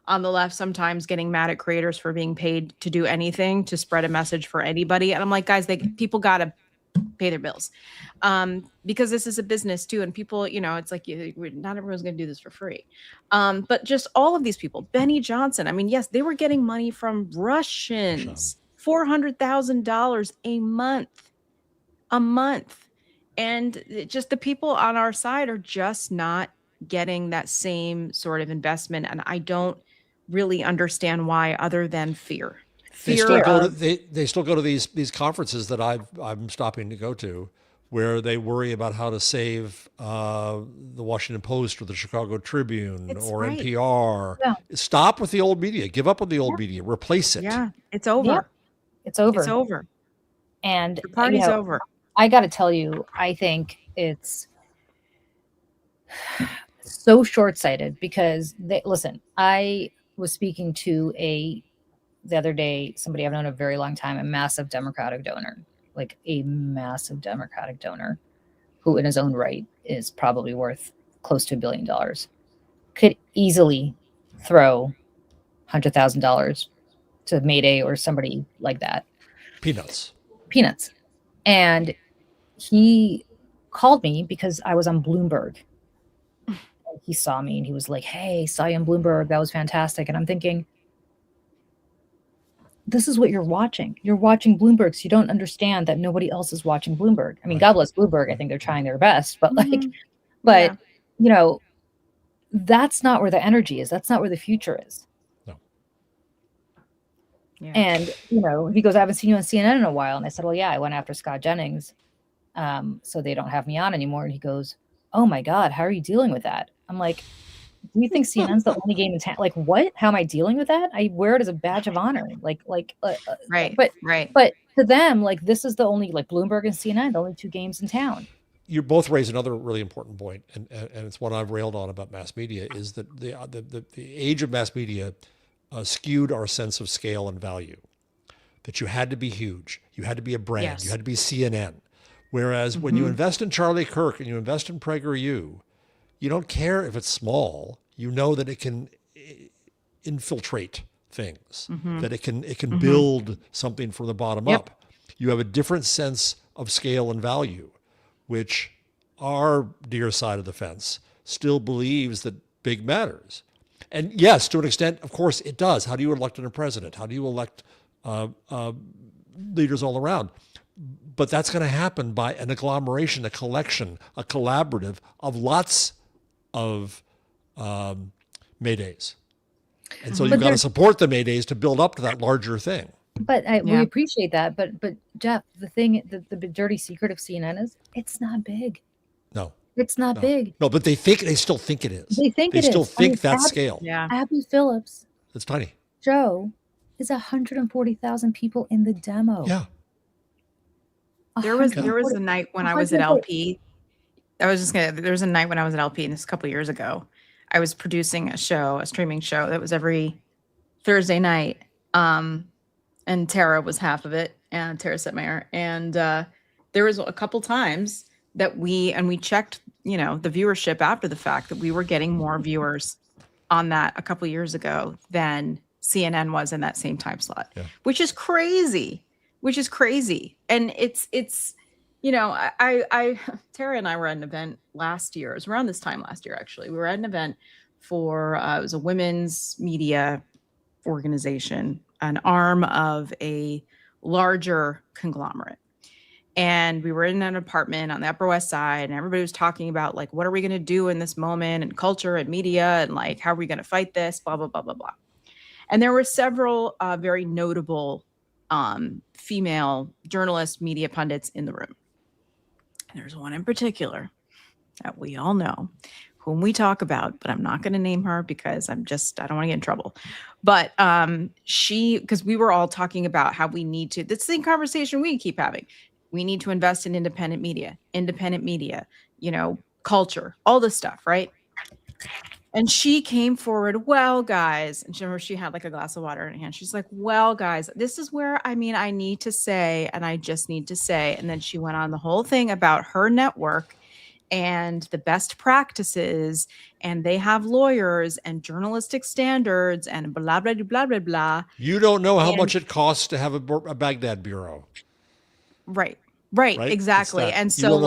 on the left, sometimes getting mad at creators for being paid to do anything, to spread a message for anybody. And I'm like, guys, people got to pay their bills, because this is a business too. And people, it's like, not everyone's going to do this for free. But just all of these people, Benny Johnson, I mean, yes, they were getting money from Russians, $400,000 a month. And just the people on our side are just not getting that same sort of investment. And I don't really understand why, other than fear. They still go to these conferences that I'm stopping to go to, where they worry about how to save the Washington Post or the Chicago Tribune or NPR. Yeah. Stop with the old media. Give up on the old media. Replace it. Yeah, it's over. Yeah. It's over. It's over. And the party's over. I got to tell you, I think it's so short-sighted because listen, I was speaking to the other day, somebody I've known a very long time, a massive Democratic donor, who in his own right is probably worth close to $1 billion, could easily throw $100,000 to Mayday or somebody like that. Peanuts. And he called me because I was on Bloomberg. He saw me and he was like, "Hey, saw you on Bloomberg. That was fantastic." And I'm thinking, this is what you're watching. You're watching Bloomberg, so you don't understand that nobody else is watching Bloomberg. I mean, God bless Bloomberg. I think they're trying their best, but you know, that's not where the energy is. That's not where the future is. No. Yeah. And, you know, he goes, "I haven't seen you on CNN in a while." And I said, "Well, yeah, I went after Scott Jennings. So they don't have me on anymore." And he goes, "Oh my God, how are you dealing with that?" I'm like, "Do you think CNN's the only game in town?" Like, what? How am I dealing with that? I wear it as a badge of honor. Right. But to them, like, this is the only, like, Bloomberg and CNN, the only two games in town. You both raise another really important point, and it's one I've railed on about mass media, is that the age of mass media skewed our sense of scale and value. That you had to be huge, you had to be a brand, you had to be CNN. Whereas when you invest in Charlie Kirk and you invest in PragerU, you don't care if it's small. You know that it can infiltrate things, that it can build something from the bottom up. You have a different sense of scale and value, which our dear side of the fence still believes that big matters. And yes, to an extent, of course, it does. How do you elect a president? How do you elect leaders all around? But that's going to happen by an agglomeration, a collection, a collaborative of lots of Maydays. And so you've got to support the Maydays to build up to that larger thing. But we appreciate that. But Jeff, the dirty secret of CNN is it's not big. No. It's not big. No, but they still think it is. They still think that scale. Yeah. Abby Phillips. It's tiny. Show is 140,000 people in the demo. Yeah. There was a night when I was at LP. There was a night when I was at LP, and this was a couple of years ago. I was producing a streaming show that was every Thursday night. And Tara was half of it, and Tara Setmeyer. And there was a couple times that we checked, the viewership after the fact, that we were getting more viewers on that a couple of years ago than CNN was in that same time slot, which is crazy. And it's Tara and I were at an event last year. It was around this time last year, actually. We were at an event for, it was a women's media organization, an arm of a larger conglomerate. And we were in an apartment on the Upper West Side, and everybody was talking about, like, what are we going to do in this moment, and culture and media, and, like, how are we going to fight this, blah, blah, blah, blah, blah. And there were several very notable female journalist media pundits in the room. And there's one in particular that we all know, whom we talk about, but I'm not going to name her because I don't want to get in trouble. But because we were all talking about how we need to, that's the same conversation we keep having. We need to invest in independent media, culture, all this stuff, right? And she came forward, "Well, guys," and she had like a glass of water in her hand. She's like, "Well, guys, this is where, I need to say, and I just need to say." And then she went on the whole thing about her network and the best practices, and they have lawyers and journalistic standards and blah, blah, blah, blah, blah. You don't know how much it costs to have a Baghdad bureau. Right, exactly. And so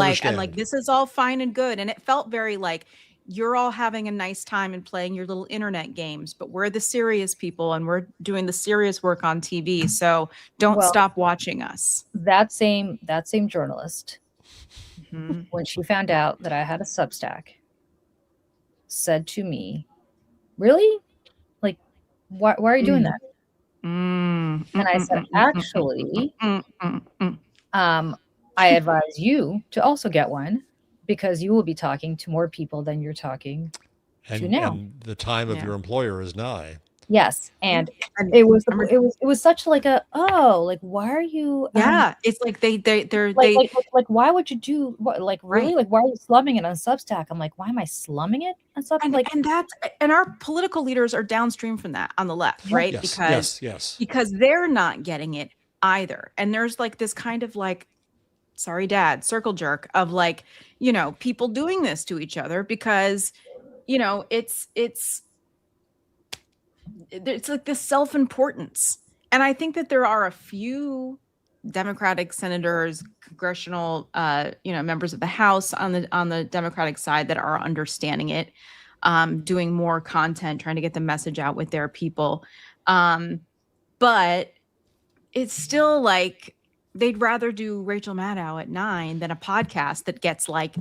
this is all fine and good. And it felt very like, you're all having a nice time and playing your little internet games, but we're the serious people and we're doing the serious work on TV. So don't stop watching us. That same journalist, when she found out that I had a Substack, said to me, "Really? Like, why are you doing that?" And I said, "Actually, I advise you to also get one, because you will be talking to more people than you're talking to now. And the time of your employer is nigh." Yes, and it was such like a like why are you? It's like they're like why would you do what? Like really? Like why are you slumming it on Substack? I'm like, why am I slumming it on Substack? And our political leaders are downstream from that on the left, right? Yes, because they're not getting it either, and there's like this kind of like, sorry, Dad, circle jerk of like, people doing this to each other because, it's like this self-importance. And I think that there are a few Democratic senators, congressional, members of the House on the Democratic side that are understanding it, doing more content, trying to get the message out with their people. But it's still like they'd rather do Rachel Maddow at 9 than a podcast that gets like,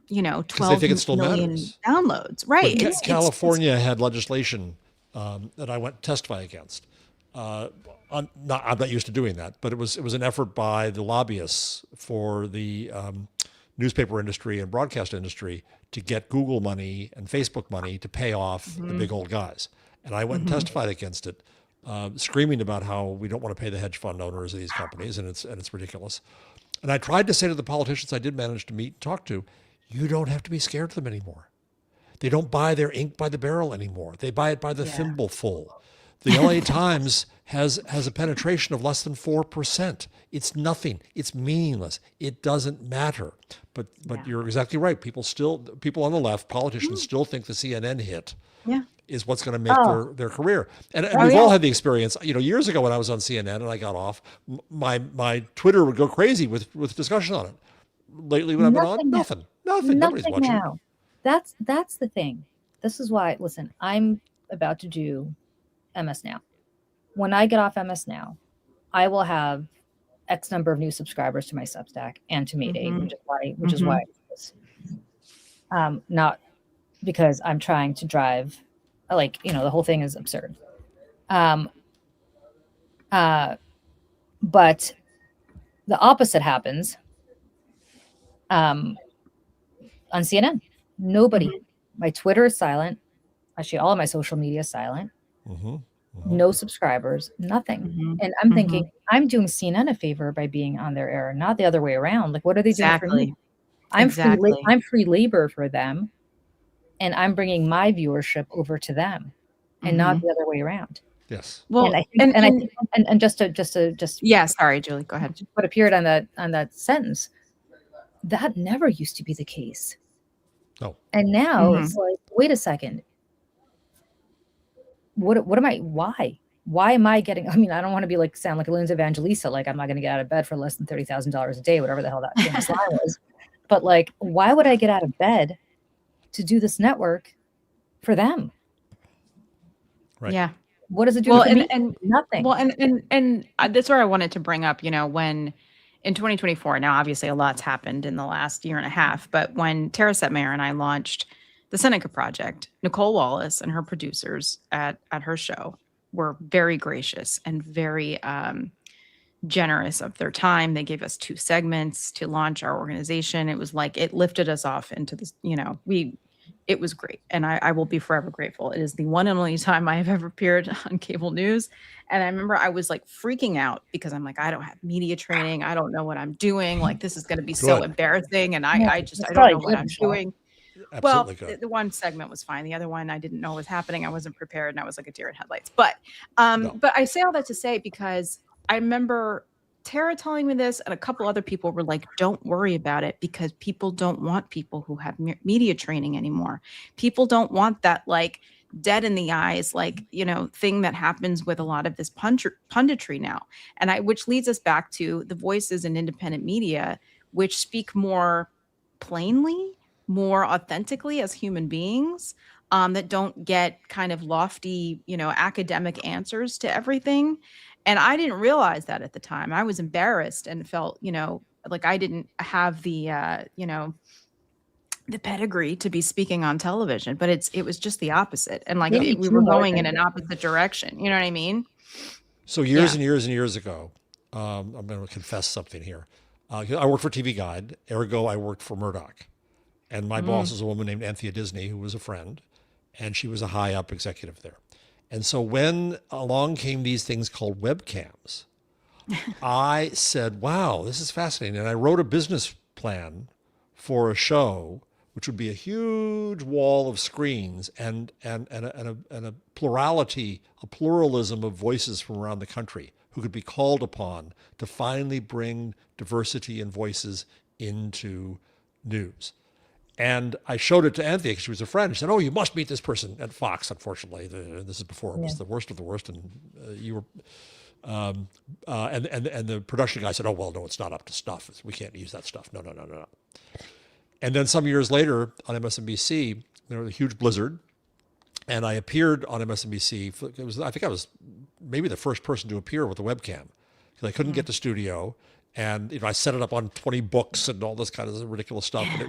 12 million downloads. Right. California had legislation that I went to testify against. I'm not used to doing that, but it was an effort by the lobbyists for the newspaper industry and broadcast industry to get Google money and Facebook money to pay off the big old guys. And I went and testified against it, screaming about how we don't want to pay the hedge fund owners of these companies, and it's ridiculous. And I tried to say to the politicians I did manage to meet and talk to, you don't have to be scared of them anymore. They don't buy their ink by the barrel anymore. They buy it by the thimbleful. The LA Times has a penetration of less than 4%. It's nothing. It's meaningless. It doesn't matter. But you're exactly right. People on the left, politicians still think the CNN hit is what's going to make their career. And we've all had the experience. Years ago when I was on CNN and I got off, my Twitter would go crazy with discussion on it. Lately when I've been on, nothing. Nobody's watching. Now. That's the thing. This is why, listen, I'm about to do MS Now. When I get off MS Now, I will have X number of new subscribers to my Substack and to Mayday, which is why not because I'm trying to drive, the whole thing is absurd. But the opposite happens on CNN. Nobody. My Twitter is silent. Actually, all of my social media is silent. No subscribers, nothing. And I'm thinking, I'm doing CNN a favor by being on their air, not the other way around. Like, what are they doing for me? I'm free labor for them, and I'm bringing my viewership over to them, and not the other way around. Yes. Well, and I think just sorry, Julie, go ahead. Put a period on that sentence. That never used to be the case. No. And now it's like, wait a second. What am I? Why am I getting? I mean, I don't want to sound like a Lindsay Evangelista. Like, I'm not going to get out of bed for less than $30,000 a day, whatever the hell that famous line was. But why would I get out of bed to do this network for them? Right. Yeah. What does it do for me? And nothing. Well, and that's where I wanted to bring up. When in 2024, now obviously a lot's happened in the last year and a half, but when Tara Setmayer and I launched the Seneca Project, Nicole Wallace and her producers at her show were very gracious and very generous of their time. They gave us 2 segments to launch our organization. It was like, it lifted us off into this, it was great. And I will be forever grateful. It is the one and only time I have ever appeared on cable news. And I remember I was freaking out because I'm like, I don't have media training. I don't know what I'm doing. Like, this is going to be so embarrassing. And I don't know what I'm doing. Absolutely. Well, the one segment was fine. The other one, I didn't know what was happening. I wasn't prepared, and I was like a deer in headlights. But I say all that to say, because I remember Tara telling me this, and a couple other people were like, don't worry about it, because people don't want people who have media training anymore. People don't want that dead in the eyes, thing that happens with a lot of this punditry now. And which leads us back to the voices in independent media, which speak more plainly, more authentically as human beings, that don't get kind of lofty, academic answers to everything. And I didn't realize that at the time. I was embarrassed and felt, like I didn't have the, the pedigree to be speaking on television, but it was just the opposite. And we were going in an opposite direction. You know what I mean? So years and years and years ago, I'm going to confess something here. I worked for TV Guide. Ergo, I worked for Murdoch. And my boss was a woman named Anthea Disney, who was a friend, and she was a high up executive there. And so when along came these things called webcams, I said, wow, this is fascinating. And I wrote a business plan for a show, which would be a huge wall of screens and a pluralism of voices from around the country who could be called upon to finally bring diversity and voices into news. And I showed it to Anthea because she was a friend. She said, "Oh, you must meet this person at Fox." Unfortunately, this is before it was the worst of the worst, and you were. And the production guy said, "Oh, well, no, it's not up to snuff. We can't use that stuff. No." And then some years later on MSNBC, there was a huge blizzard, and I appeared on MSNBC. I think I was maybe the first person to appear with a webcam because I couldn't get to studio. And I set it up on 20 books and all this kind of ridiculous stuff, and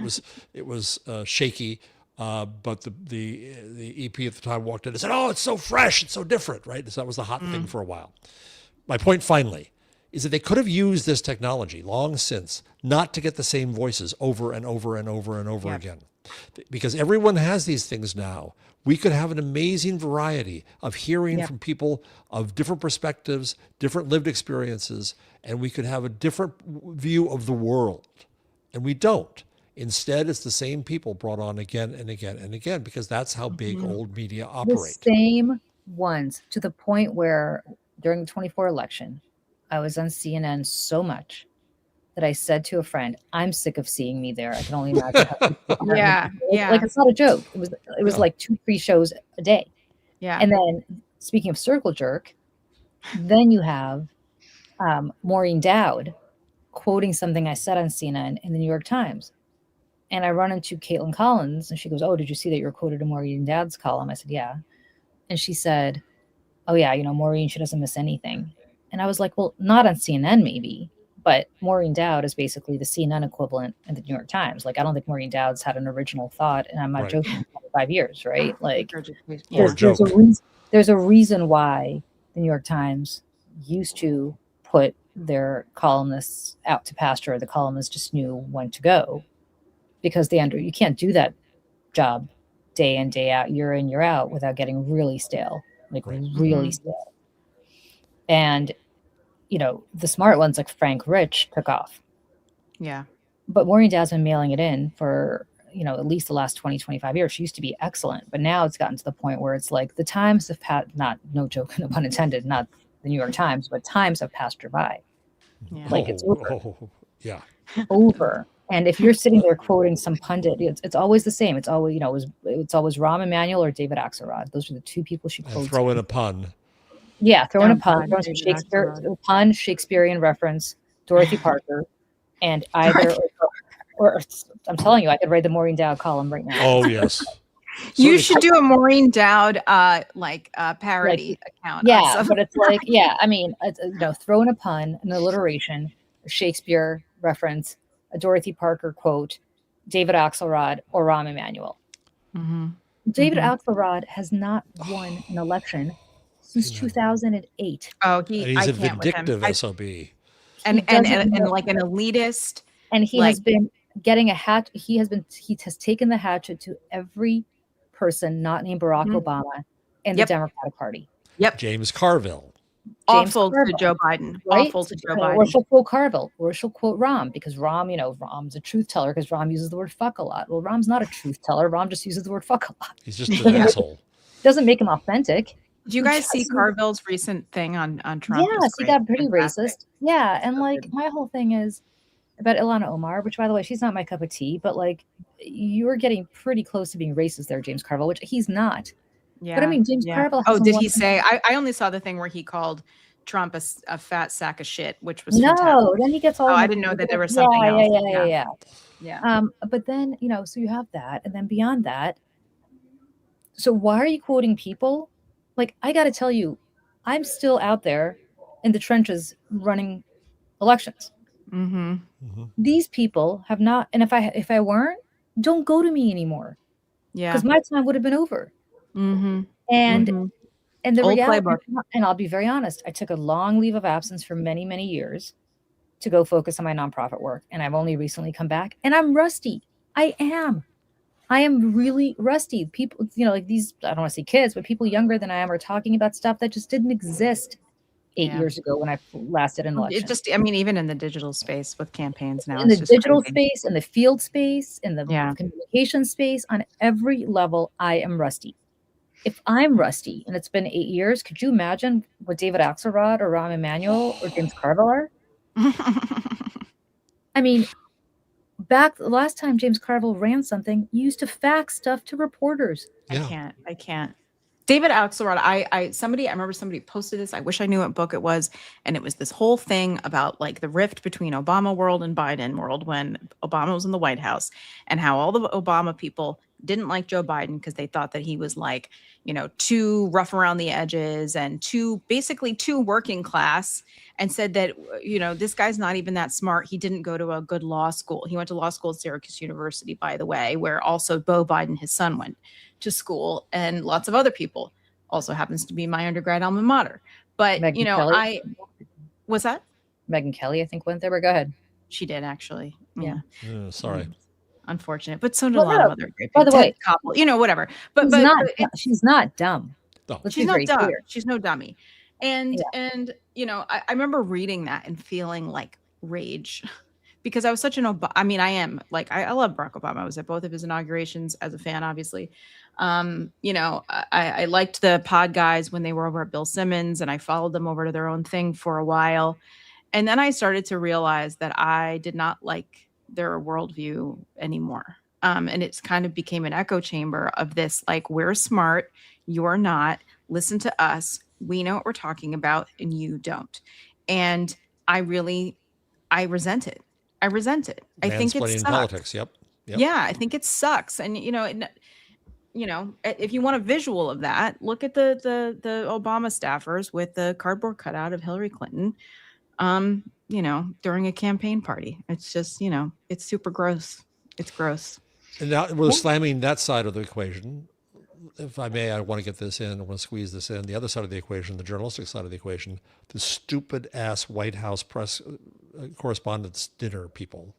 it was shaky. But the EP at the time walked in and said, "Oh, it's so fresh, it's so different," right? So that was the hot thing for a while. My point finally is that they could have used this technology long since not to get the same voices over and over and over and over again. Because everyone has these things now. We could have an amazing variety of hearing from people of different perspectives, different lived experiences, and we could have a different view of the world. And we don't. Instead, it's the same people brought on again and again and again, because that's how big old media operate. The same ones, to the point where during the 24 election, I was on CNN so much that I said to a friend, "I'm sick of seeing me there. I can only imagine how like it's not a joke. It was like 2 free shows a day." Yeah. And then speaking of circle jerk, then you have Maureen Dowd quoting something I said on CNN in the New York Times. And I run into Caitlin Collins and she goes, "Oh, did you see that you were quoted in Maureen Dowd's column?" I said, "Yeah." And she said, "Oh yeah, Maureen, she doesn't miss anything." And I was like, "Well, not on CNN maybe, but Maureen Dowd is basically the CNN equivalent in the New York Times. Like, I don't think Maureen Dowd's had an original thought, and I'm not joking, 5 years, right? Like, there's a reason why the New York Times used to put their columnists out to pasture. The columnists just knew when to go, because you can't do that job day in, day out, year in, year out without getting really stale, really stale. And the smart ones like Frank Rich took off. Yeah. But Maureen Dowd's been mailing it in for, at least the last 20, 25 years. She used to be excellent, but now it's gotten to the point where it's like the times have no joke, no pun intended, not the New York Times, but times have passed her by. Yeah. It's over. Yeah. Over. And if you're sitting there quoting some pundit, it's always the same. It's always, it's always Rahm Emanuel or David Axelrod. Those are the 2 people she quotes. Throw in a pun. Yeah, throw in a pun, Shakespearean reference, Dorothy Parker, and either, or I'm telling you, I could write the Maureen Dowd column right now. Oh yes, you should do a Maureen Dowd parody account. Yeah, but it's like, I mean, throw in a pun, an alliteration, a Shakespeare reference, a Dorothy Parker quote, David Axelrod, or Rahm Emanuel. Mm-hmm. David Axelrod has not won an election since 2008. Oh, he's a vindictive SOB. And like an elitist. And he has been getting he has taken the hatchet to every person not named Barack Obama in the Democratic Party. Yep. James Carville. Awful to Joe Biden. Right? Awful to Joe Biden. Or she'll quote Carville, or she'll quote Rahm, because Rahm, Rahm's a truth teller because Rahm uses the word fuck a lot. Well, Rahm's not a truth teller. Rahm just uses the word fuck a lot. He's just an asshole. Doesn't make him authentic. Did you guys see Carville's recent thing on Trump? Yes, he got pretty racist. Yeah, and my whole thing is about Ilhan Omar, which, by the way, she's not my cup of tea, but you're getting pretty close to being racist there, James Carville, which he's not. Yeah. But I mean, James Carville. Oh, did he say? I only saw the thing where he called Trump a fat sack of shit, which was fantastic. Then he gets all. Oh, I didn't know that there was something else. Yeah. But then so you have that, and then beyond that, so why are you quoting people? I got to tell you, I'm still out there in the trenches running elections. Mm-hmm. Mm-hmm. These people have not, and if I weren't, don't go to me anymore. Yeah, because my time would have been over. Mm-hmm. And the Old reality, playbook. And I'll be very honest, I took a long leave of absence for many, many years to go focus on my nonprofit work, and I've only recently come back, and I'm rusty. I am. I am really rusty. People, like these, I don't want to say kids, but people younger than I am are talking about stuff that just didn't exist 8 years ago when I last did an election. It just, I mean, even in the digital space with campaigns now, in the digital space, in the field space, in the communication space, on every level, I am rusty. If I'm rusty and it's been 8 years, could you imagine what David Axelrod or Rahm Emanuel or James Carville are? I mean, back the last time James Carville ran something, you used to fax stuff to reporters. Yeah. I can't. David Axelrod, I remember somebody posted this. I wish I knew what book it was. And it was this whole thing about like the rift between Obama world and Biden world when Obama was in the White House, and how all the Obama people didn't like Joe Biden because they thought that he was like, too rough around the edges and basically too working class, and said that, this guy's not even that smart. He didn't go to a good law school. He went to law school at Syracuse University, by the way, where also Beau Biden, his son, went to school, and lots of other people. Also happens to be my undergrad alma mater. But, Megyn Kelly. What's that? Megyn Kelly, I think, went there, but go ahead. She did, actually. Yeah. Sorry. Unfortunate, but so did a lot of other great people. By the way, whatever. But she's not dumb. No. She's not dumb. She's no dummy. And I remember reading that and feeling like rage, because I was such an I am like, I love Barack Obama. I was at both of his inaugurations as a fan, obviously. I liked the pod guys when they were over at Bill Simmons, and I followed them over to their own thing for a while. And then I started to realize that I did not like their worldview anymore. And it's kind of became an echo chamber of this, like, we're smart, you're not, listen to us, we know what we're talking about, and you don't. And I resent it. I think it sucks. Politics. Yep. Yeah, I think it sucks. And if you want a visual of that, look at the Obama staffers with the cardboard cutout of Hillary Clinton, during a campaign party. It's just, it's super gross. It's gross. And now we're slamming that side of the equation. If I may, I want to get this in. I want to squeeze this in. The other side of the equation, the journalistic side of the equation, the stupid ass White House press correspondents dinner people.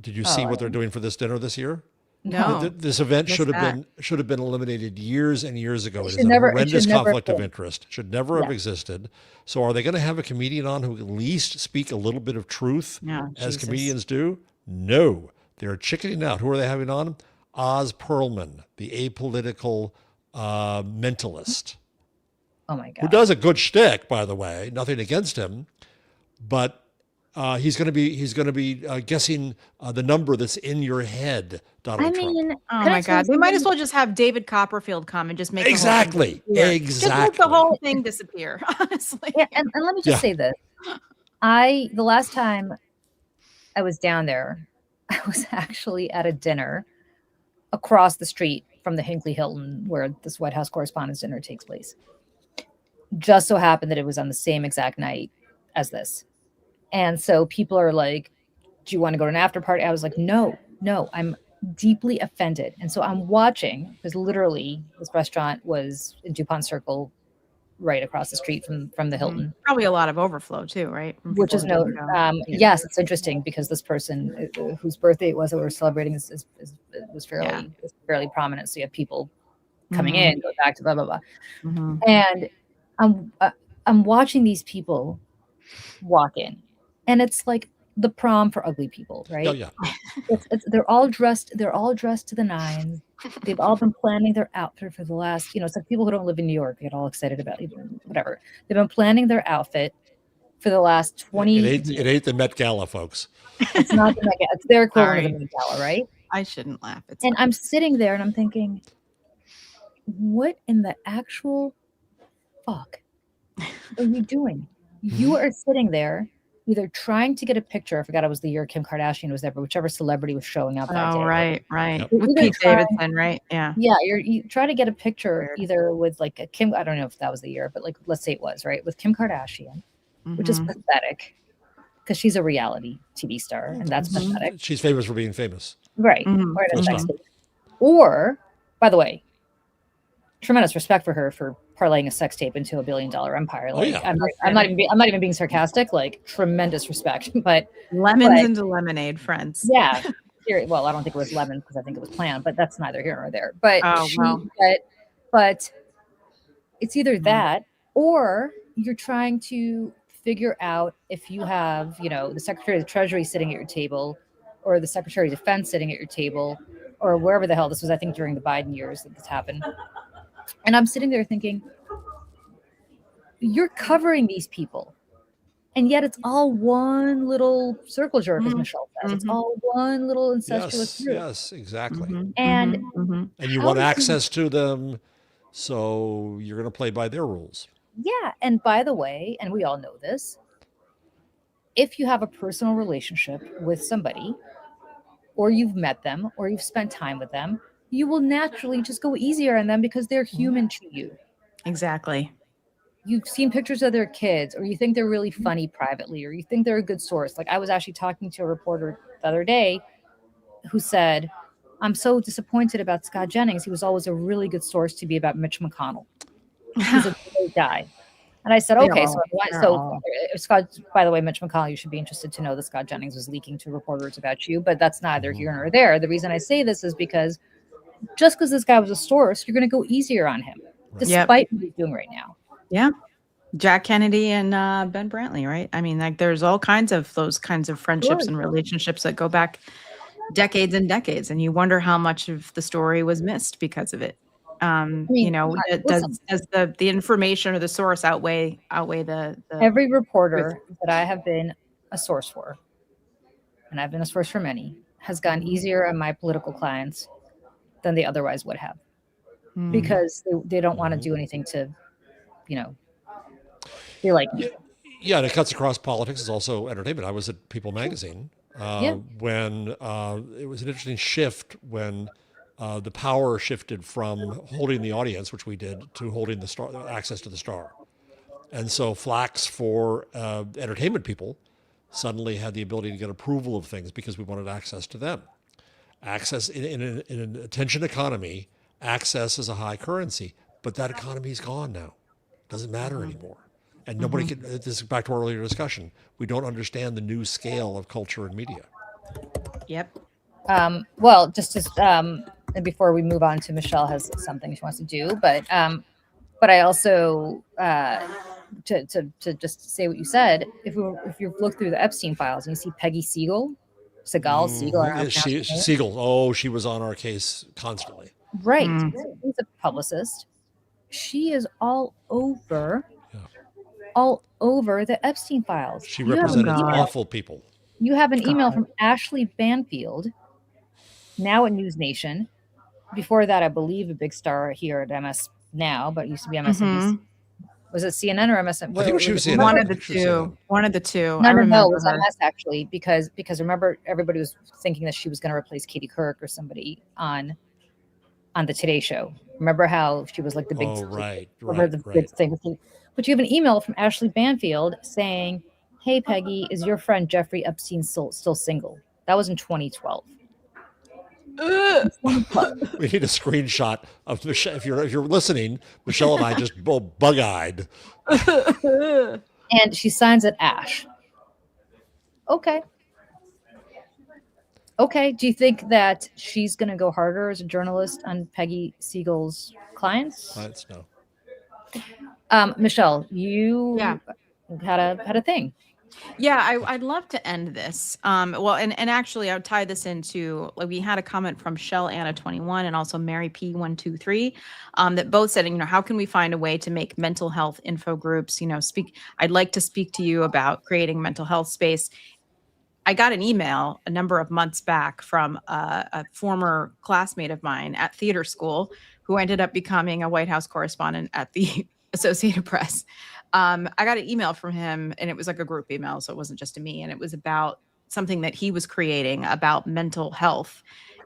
Did you see what they're doing for this dinner this year? No. This event should have been eliminated years and years ago. It is a horrendous conflict of interest. Should never have existed. So are they going to have a comedian on who at least speak a little bit of truth as comedians do? No. They're chickening out. Who are they having on? Oz Perlman, the apolitical mentalist. Oh my God. Who does a good shtick, by the way. Nothing against him, but he's going to be guessing the number that's in your head, Donald Trump. Oh my God, we might as well just have David Copperfield come and just make exactly. Just make the whole thing disappear. Honestly, and let me just say this: the last time I was down there, I was actually at a dinner across the street from the Hinckley Hilton, where this White House Correspondents' Dinner takes place. Just so happened that it was on the same exact night as this. And so people are like, do you want to go to an after party? I was like, no, I'm deeply offended. And so I'm watching, because literally this restaurant was in DuPont Circle, right across the street from the Hilton. Probably a lot of overflow too, right? Which is yes, it's interesting because this person whose birthday it was that we were celebrating was fairly prominent. So you have people coming in, go back to blah, blah, blah. And I'm watching these people walk in, and it's like the prom for ugly people, right? Oh yeah. They're all dressed to the nines. They've all been planning their outfit for the last, it's like people who don't live in New York get all excited about whatever. They've been planning their outfit for the last 20 years. It ain't the Met Gala, folks. It's not the Met Gala. It's their equivalent of the Met Gala, right? I shouldn't laugh. I'm sitting there and I'm thinking, what in the actual fuck are you doing? You are sitting there either trying to get a picture. I forgot it was the year Kim Kardashian was there, but whichever celebrity was showing up that day. Right. Yep. With Pete Davidson, right? Yeah. Yeah, you try to get a picture either with like a Kim, I don't know if that was the year, but like let's say it was, right? With Kim Kardashian, which is pathetic because she's a reality TV star and that's pathetic. She's famous for being famous. Right. Or, by the way, tremendous respect for her for parlaying a sex tape into $1 billion empire. Like, I'm not even being sarcastic. Like, tremendous respect. But lemons into lemonade, friends. Yeah. well, I don't think it was lemon because I think it was planned, but that's neither here nor there. But but it's either that or you're trying to figure out if you have, the Secretary of the Treasury sitting at your table or the Secretary of Defense sitting at your table or wherever the hell this was, I think during the Biden years that this happened. And I'm sitting there thinking, you're covering these people. And yet it's all one little circle jerk, as Michelle says. It's all one little incestuous group. Yes, exactly. And you want access to them, so you're going to play by their rules. Yeah. And by the way, and we all know this, if you have a personal relationship with somebody, or you've met them, or you've spent time with them, you will naturally just go easier on them because they're human to you. Exactly. You've seen pictures of their kids, or you think they're really funny privately, or you think they're a good source. Like I was actually talking to a reporter the other day who said, I'm so disappointed about Scott Jennings. He was always a really good source to be about Mitch McConnell. He's a great guy. And I said, okay, so Scott, by the way, Mitch McConnell, you should be interested to know that Scott Jennings was leaking to reporters about you, but that's neither here nor there. The reason I say this is because just because this guy was a source, you're going to go easier on him, despite what he's doing right now. Yeah. Jack Kennedy and Ben Brantley, right? I mean, like there's all kinds of those kinds of friendships and relationships that go back decades and decades. And you wonder how much of the story was missed because of it. Does the information or the source outweigh the every reporter that I have been a source for, and I've been a source for many, has gone easier on my political clients than they otherwise would have. Because they don't want to do anything to, be like me. Yeah, and it cuts across politics. It's also entertainment. I was at People magazine when it was an interesting shift when the power shifted from holding the audience, which we did, to holding the star, access to the star. And so flax for entertainment people suddenly had the ability to get approval of things because we wanted access to them. Access in an attention economy, access is a high currency, but that economy is gone now. Doesn't matter anymore. And nobody can, this is back to our earlier discussion, we don't understand the new scale of culture and media. Yep. Well, just before we move on to Michelle has something she wants to do, but I also to just say what you said. If you look through the Epstein files and you see Peggy Siegel, Siegel. Siegel. Oh, she was on our case constantly. Right. She's a publicist. She is all over the Epstein files. She represented awful people. You have an email from Ashley Banfield, now at News Nation. Before that, I believe a big star here at MS now, but used to be MSNBC. Was it CNN or MSN? I think she was CNN. One of the two. One of the two. No, it was MS actually, because remember everybody was thinking that she was going to replace Katie Couric or somebody on the Today Show. Remember how she was like the big big thing. But you have an email from Ashley Banfield saying, "Hey Peggy, is your friend Jeffrey Epstein still single?" That was in 2012. We need a screenshot of Michelle. If you're listening, Michelle and I just bug-eyed. And she signs it Ash. Okay. Do you think that she's going to go harder as a journalist on Peggy Siegel's clients? No. Michelle, you had a thing. Yeah, I'd love to end this. Well, and actually, I would tie this into, like, we had a comment from Shell Anna 21 and also Mary P123 that both said, how can we find a way to make mental health info groups, I'd like to speak to you about creating mental health space. I got an email a number of months back from a former classmate of mine at theater school who ended up becoming a White House correspondent at the Associated Press. I got an email from him, and it was like a group email, so it wasn't just to me. And it was about something that he was creating about mental health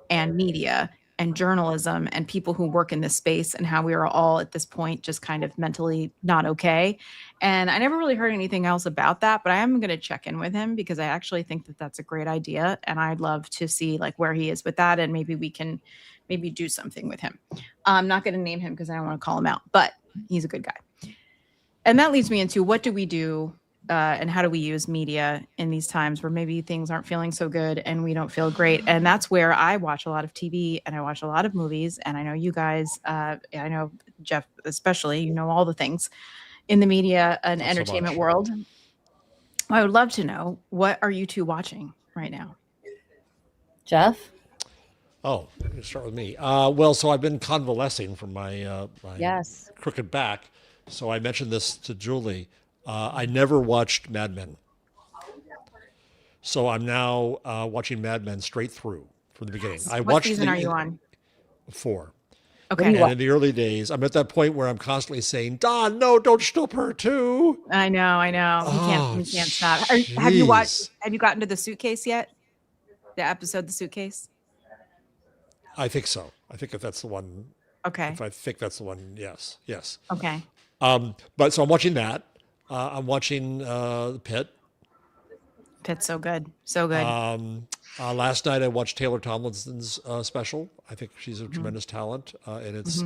and media and journalism and people who work in this space and how we are all at this point just kind of mentally not okay. And I never really heard anything else about that, but I am going to check in with him because I actually think that that's a great idea. And I'd love to see like where he is with that. And maybe we can do something with him. I'm not going to name him because I don't want to call him out, but he's a good guy. And that leads me into what do we do and how do we use media in these times where maybe things aren't feeling so good and we don't feel great. And that's where I watch a lot of TV and I watch a lot of movies. And I know you guys, I know Jeff, especially, you know, all the things in the media and entertainment world. I would love to know, what are you two watching right now? Jeff? Oh, start with me. Well, so I've been convalescing from my crooked back. So I mentioned this to Julie. I never watched Mad Men. So I'm now watching Mad Men straight through from the beginning. What season are you on? 4. Okay. And in the early days, I'm at that point where I'm constantly saying, Don, no, don't stop her too. I know. He can't stop. Have you gotten to the suitcase yet? The episode, The Suitcase? I think so. I think if that's the one. Okay. If I think that's the one, yes. Okay. But so I'm watching that. I'm watching The Pit. Pit's so good. So good. Last night I watched Taylor Tomlinson's special. I think she's a tremendous talent, and it's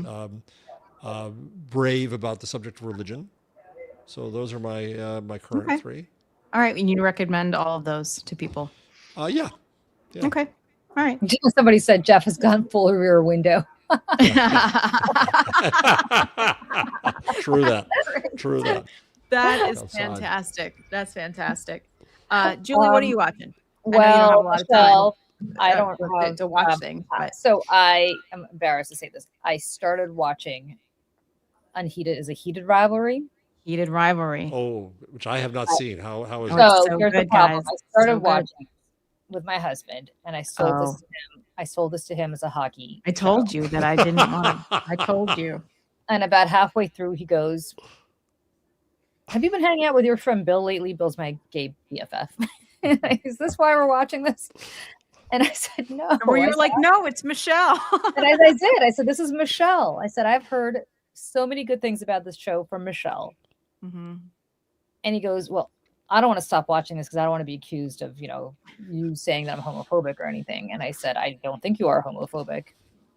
brave about the subject of religion. So those are my current 3. All right. And you recommend all of those to people? Yeah. Okay. All right. Somebody said Jeff has gone full Rear Window. True that. That is fantastic. That's fantastic. Julie, what are you watching? Well, I don't have to watch things. But. So I am embarrassed to say this. I started watching Unheated is a Heated Rivalry. Heated Rivalry. Oh, which I have not seen. How is it? So here's the problem. I started watching with my husband, and I sold this to him. I sold this to him as a hockey. I told you that I didn't want to. I told you. And about halfway through, he goes, "Have you been hanging out with your friend Bill lately? Bill's my gay BFF. Is this why we're watching this?" And I said, "No." Were you like, "No, it's Michelle"? And I did. I said, "This is Michelle." I said, "I've heard so many good things about this show from Michelle." Mm-hmm. And he goes, "Well, I don't want to stop watching this because I don't want to be accused of, you saying that I'm homophobic or anything." And I said, "I don't think you are homophobic,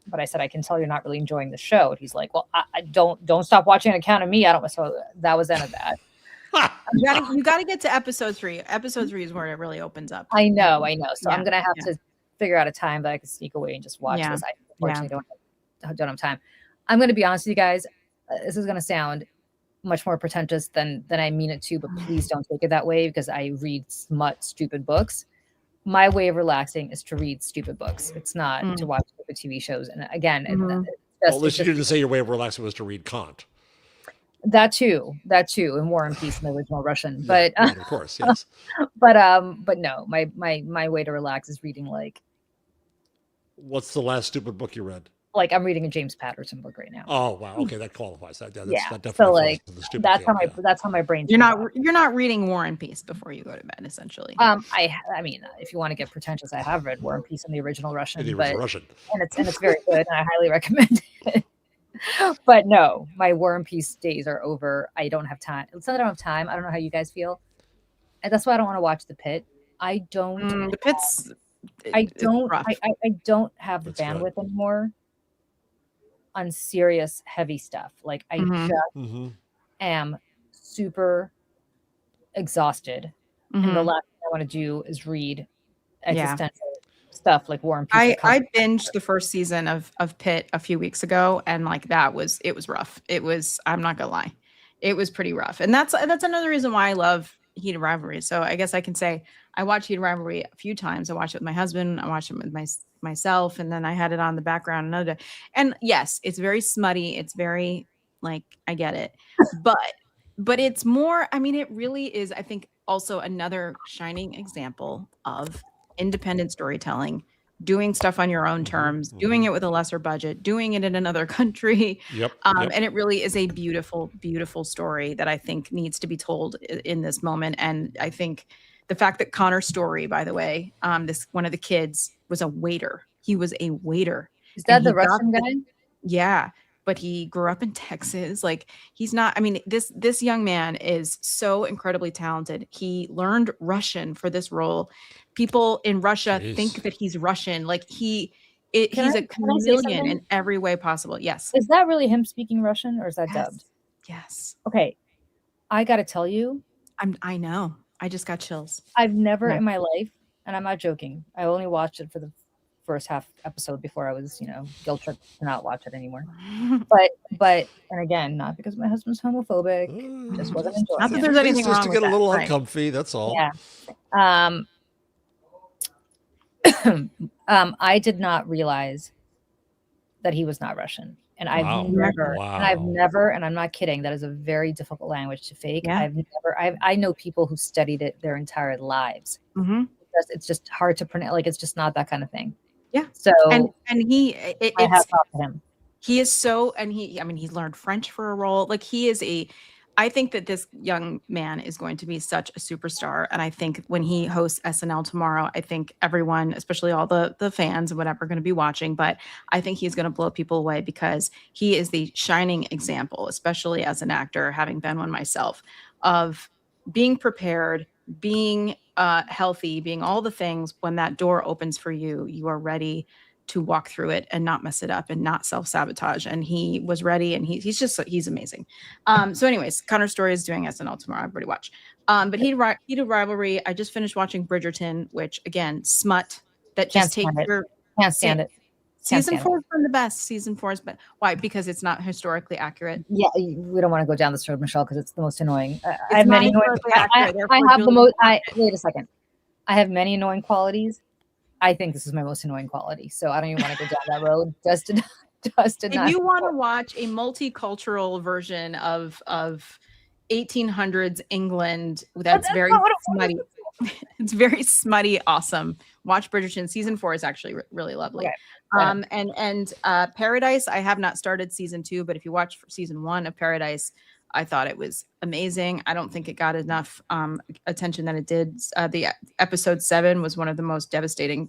but I said, I can tell you're not really enjoying the show." And he's like, "Well, I don't stop watching on account of me. I don't." So that was the end of that. You got to get to episode 3. Episode 3 is where it really opens up. I know. So I'm gonna have to figure out a time that I can sneak away and just watch this. I unfortunately don't have time. I'm gonna be honest with you guys. This is gonna sound much more pretentious than I mean it to, but please don't take it that way, because I read stupid books. My way of relaxing is to read stupid books. It's not to watch stupid TV shows. And again, at least you didn't say your way of relaxing was to read Kant. That too, and War and Peace in the original Russian. But of course, yes. But no, my way to relax is reading, like. What's the last stupid book you read? Like, I'm reading a James Patterson book right now. Oh wow, okay, that qualifies. That definitely. So like that's how my brain. You're not reading War and Peace before you go to bed, essentially. I mean, if you want to get pretentious, I have read War and Peace in the original Russian. And it's very good, and I highly recommend it. But no, my War and Peace days are over. I don't have time. It's not that I don't have time. I don't know how you guys feel, and that's why I don't want to watch The Pit. I don't. The Pit's. I don't have the bandwidth anymore on serious, heavy stuff. Like, I just am super exhausted, and the last thing I want to do is read existential stuff like War and Peace. I binged the first season of Pitt a few weeks ago, and like it was rough. I'm not gonna lie, it was pretty rough, and that's another reason why I love Heated Rivalry. So I guess I can say I watched Heated Rivalry a few times. I watched it with my husband. I watched it with myself, and then I had it on the background another day. And yes, it's very smutty. It's very, like, I get it, but it's more. I mean, it really is. I think also another shining example of independent storytelling, doing stuff on your own terms, doing it with a lesser budget, doing it in another country. And it really is a beautiful, beautiful story that I think needs to be told in this moment. And I think the fact that Connor Story, by the way, one of the kids was a waiter. He was a waiter. Is that the Russian guy? Yeah. But he grew up in Texas. Like, he's not, I mean, this young man is so incredibly talented. He learned Russian for this role. People in Russia think that he's Russian. Like, he's a chameleon in every way possible. Yes. Is that really him speaking Russian, or is that dubbed? Yes. Okay. I got to tell you, I know. I just got chills. I've never in my life, and I'm not joking, I only watched it for the first half episode before I was, guilt tripped to not watch it anymore. But and again, not because my husband's homophobic, just wasn't enjoying not that there's anything wrong to with get a little that, uncomfy, that's all. Yeah. I did not realize that he was not Russian. And I've never, and I'm not kidding, that is a very difficult language to fake. Yeah. I know people who studied it their entire lives. It's just hard to pronounce. Like, it's just not that kind of thing. Yeah. So, and I have talked to him. He is so, and he's learned French for a role. Like, I think that this young man is going to be such a superstar. And I think when he hosts SNL tomorrow, I think everyone, especially all the fans and whatever, are going to be watching. But I think he's going to blow people away because he is the shining example, especially as an actor, having been one myself, of being prepared, being healthy, being all the things. When that door opens for you, you are ready to walk through it and not mess it up and not self-sabotage. And he was ready, and he's amazing. So anyways, Connor Story is doing SNL tomorrow. Everybody watch. But Heated Rivalry, I just finished watching Bridgerton, which again, smut that just takes your... Can't stand it. Season 4 has been the best. Season 4 is been... Why? Because it's not historically accurate. Yeah, we don't want to go down this road, Michelle, because it's the most annoying. I have many annoying... Wait a second. I have many annoying qualities. I think this is my most annoying quality, so I don't even want to go down that road. Just to if you want to watch a multicultural version of 1800s England, that's very smutty. It's very smutty, awesome. Watch Bridgerton. Season 4 is actually really lovely. Okay. And Paradise, I have not started season 2, but if you watch season 1 of Paradise, I thought it was amazing. I don't think it got enough attention that it did. The episode 7 was one of the most devastating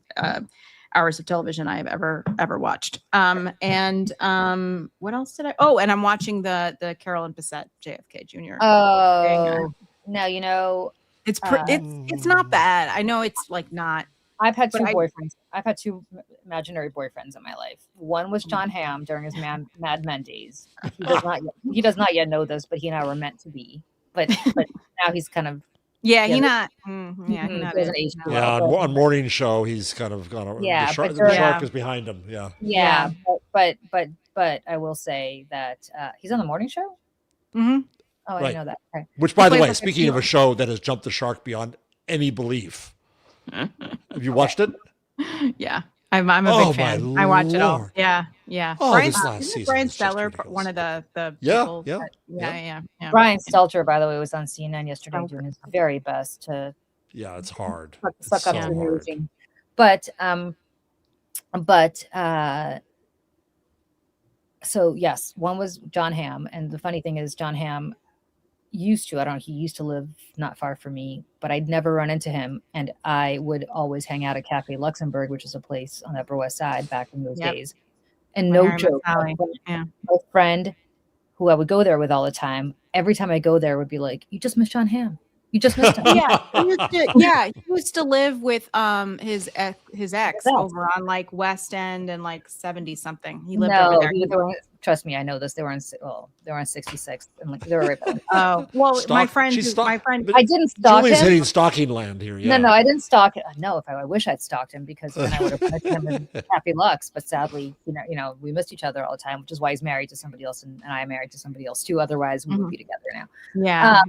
hours of television I have ever watched. And what else did I? Oh, and I'm watching the Carolyn Bessette JFK Jr. Oh, now it's not bad. I know it's like not. I've had two boyfriends. I've had two imaginary boyfriends in my life. One was John Hamm during his Mad Men days. He does not yet know this, but he and I were meant to be. But now he's kind of on morning show he's kind of gone. The shark is behind him. Yeah. But I will say that he's on the morning show. Mm-hmm. Oh, I didn't know that. Okay. Which, by the way, speaking of a show that has jumped the shark beyond any belief. Have you watched it? Yeah, I'm a big fan. I watch it all. Yeah. Oh, Brian, this last season, Brian Stelter, one of the people. Yeah. Brian Stelter, by the way, was on CNN yesterday doing his very best to. Yeah, it's hard. Suck up to the movie. But so yes, one was John Hamm, and the funny thing is, John Hamm he used to live not far from me, but I'd never run into him. And I would always hang out at Cafe Luxembourg, which is a place on the Upper West Side back in those days. And no joke, my friend who I would go there with all the time, every time I go there would be like, you just missed John Hamm. You just missed him. He used to live with his ex over on like West End and like 70 something. He lived over there. Trust me, I know this. They were on 66, and like they were right back. Oh well, my friend. I didn't stalk Julie's him. hitting stalking land here. Yeah. No, I didn't stalk him. No, I wish I'd stalked him because then I would have met him in Happy Lux. But sadly, we missed each other all the time, which is why he's married to somebody else, and I'm married to somebody else too. Otherwise, we would be together now. Yeah.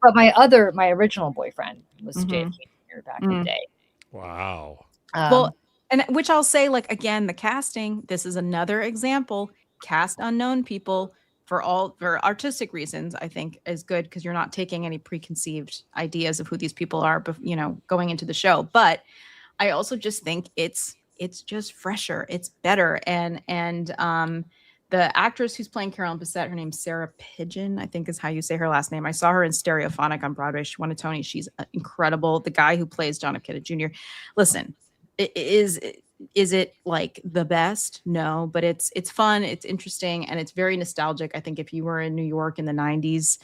But my original boyfriend was JFK Jr. back in the day. Wow. Well, and which I'll say, like, again, the casting. This is another example. Cast unknown people for artistic reasons, I think is good because you're not taking any preconceived ideas of who these people are, going into the show. But I also just think it's just fresher, it's better, and the actress who's playing Carolyn Bessette, her name's Sarah Pigeon, I think is how you say her last name. I saw her in Stereophonic on Broadway. She won a Tony. She's incredible. The guy who plays John F. Kennedy Jr. Listen, is it like the best? No, but it's fun, it's interesting, and it's very nostalgic. I think if you were in New York in the 90s,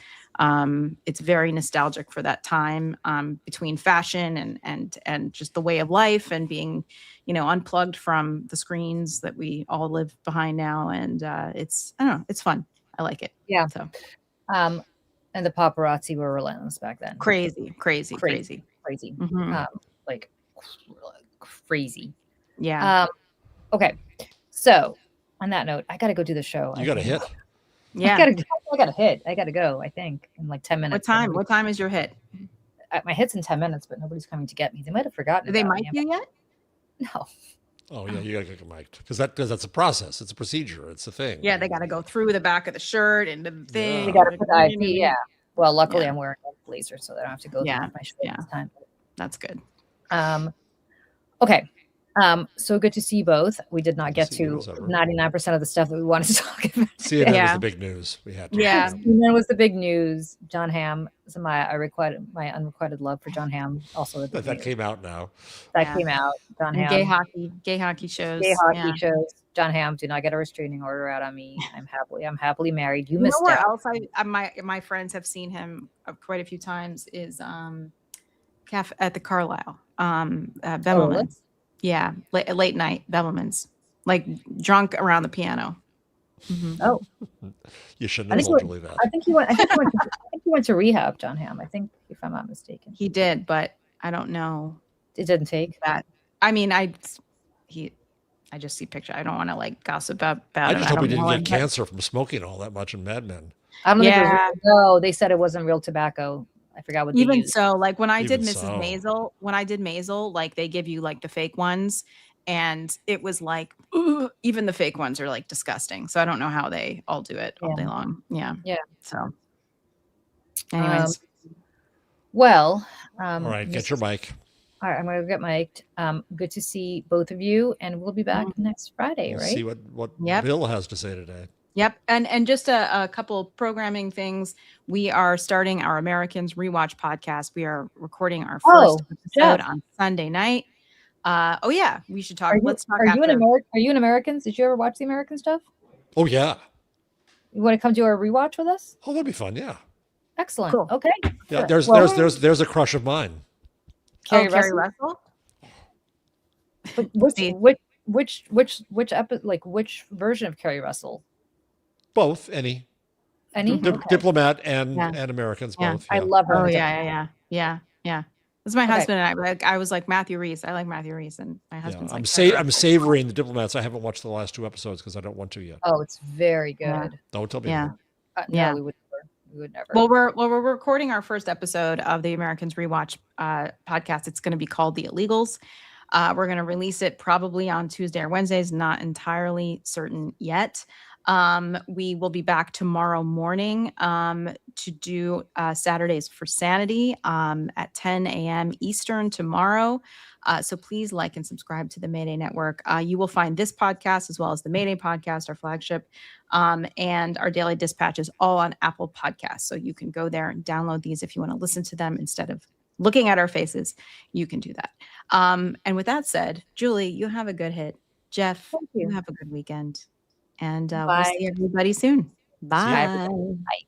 it's very nostalgic for that time, between fashion and just the way of life and being, unplugged from the screens that we all live behind now. And it's fun. I like it. Yeah. So And the paparazzi were relentless back then. Crazy. Mm-hmm. Like crazy. Yeah. Okay. So on that note, I got to go do the show. You got a hit. Yeah. I got a hit. I got to go, I think, in like 10 minutes. What time is your hit? My hit's in 10 minutes, but nobody's coming to get me. They might have forgotten. Do they mic you yet? No. Oh yeah, you gotta get mic'd because that's a process. It's a procedure. It's a thing. Yeah, they gotta go through the back of the shirt and the thing. Yeah. They gotta put the IP. Yeah. Well, luckily I'm wearing a blazer, so I don't have to go through my shirt this time. That's good. Okay. So good to see you both. We did not get to 99% of the stuff that we wanted to talk about. CNN was the big news. We had to. Yeah. CNN was the big news. John Hamm. So my unrequited love for John Hamm. Also that came out now. That came out. John Hamm. Gay hockey shows. Gay hockey shows. John Hamm, do not get a restraining order out on me. I'm happily married. You missed out. Else my friends have seen him quite a few times is at the Carlisle. Bevelman's. Yeah, late night Bevelman's, like drunk around the piano. Mm-hmm. Oh, you shouldn't have told Julie that. I think he went to rehab, John Hamm. I think, if I'm not mistaken, he did, but I don't know. It didn't take that. I mean, I just see picture. I don't want to like gossip about it. I just hope he didn't get cancer from smoking all that much in Mad Men. I don't think it was, no, they said it wasn't real tobacco. I forgot what they even used. So, like when I did Mrs. Maisel, like they give you like the fake ones, and it was like even the fake ones are like disgusting. So I don't know how they all do it all day long. Yeah. So, anyways, well, all right, get your mic. All right, I'm going to get mic'd. Good to see both of you, and we'll be back next Friday, right? See what Bill has to say today. Yep. And just a couple programming things. We are starting our Americans Rewatch podcast. We are recording our first episode on Sunday night. We should talk. Let's talk after. Are you an Americans? Did you ever watch the American stuff? Oh, yeah. You want to come do a rewatch with us? Oh, that'd be fun. Yeah. Excellent. Cool. Okay. Yeah. There's a crush of mine. Carrie Russell? But which version of Carrie Russell? Both, any. Diplomat and Americans, both. I love her. Oh, yeah. This is my husband and I was like Matthew Rhys. I like Matthew Rhys, and my husband's I'm savoring the Diplomats. I haven't watched the last 2 episodes because I don't want to yet. Oh, it's very good. Yeah. Don't tell me. No, we would never. Well, we're recording our first episode of the Americans Rewatch podcast. It's going to be called The Illegals. We're going to release it probably on Tuesday or Wednesdays. Not entirely certain yet. We will be back tomorrow morning to do Saturdays for Sanity at 10 a.m. Eastern tomorrow. So please like and subscribe to the Mayday Network. You will find this podcast as well as the Mayday podcast, our flagship, and our daily dispatches all on Apple Podcasts. So you can go there and download these if you want to listen to them instead of looking at our faces. You can do that. And with that said, Julie, you have a good hit. Jeff, you have a good weekend. And we'll see everybody soon. Bye. Bye.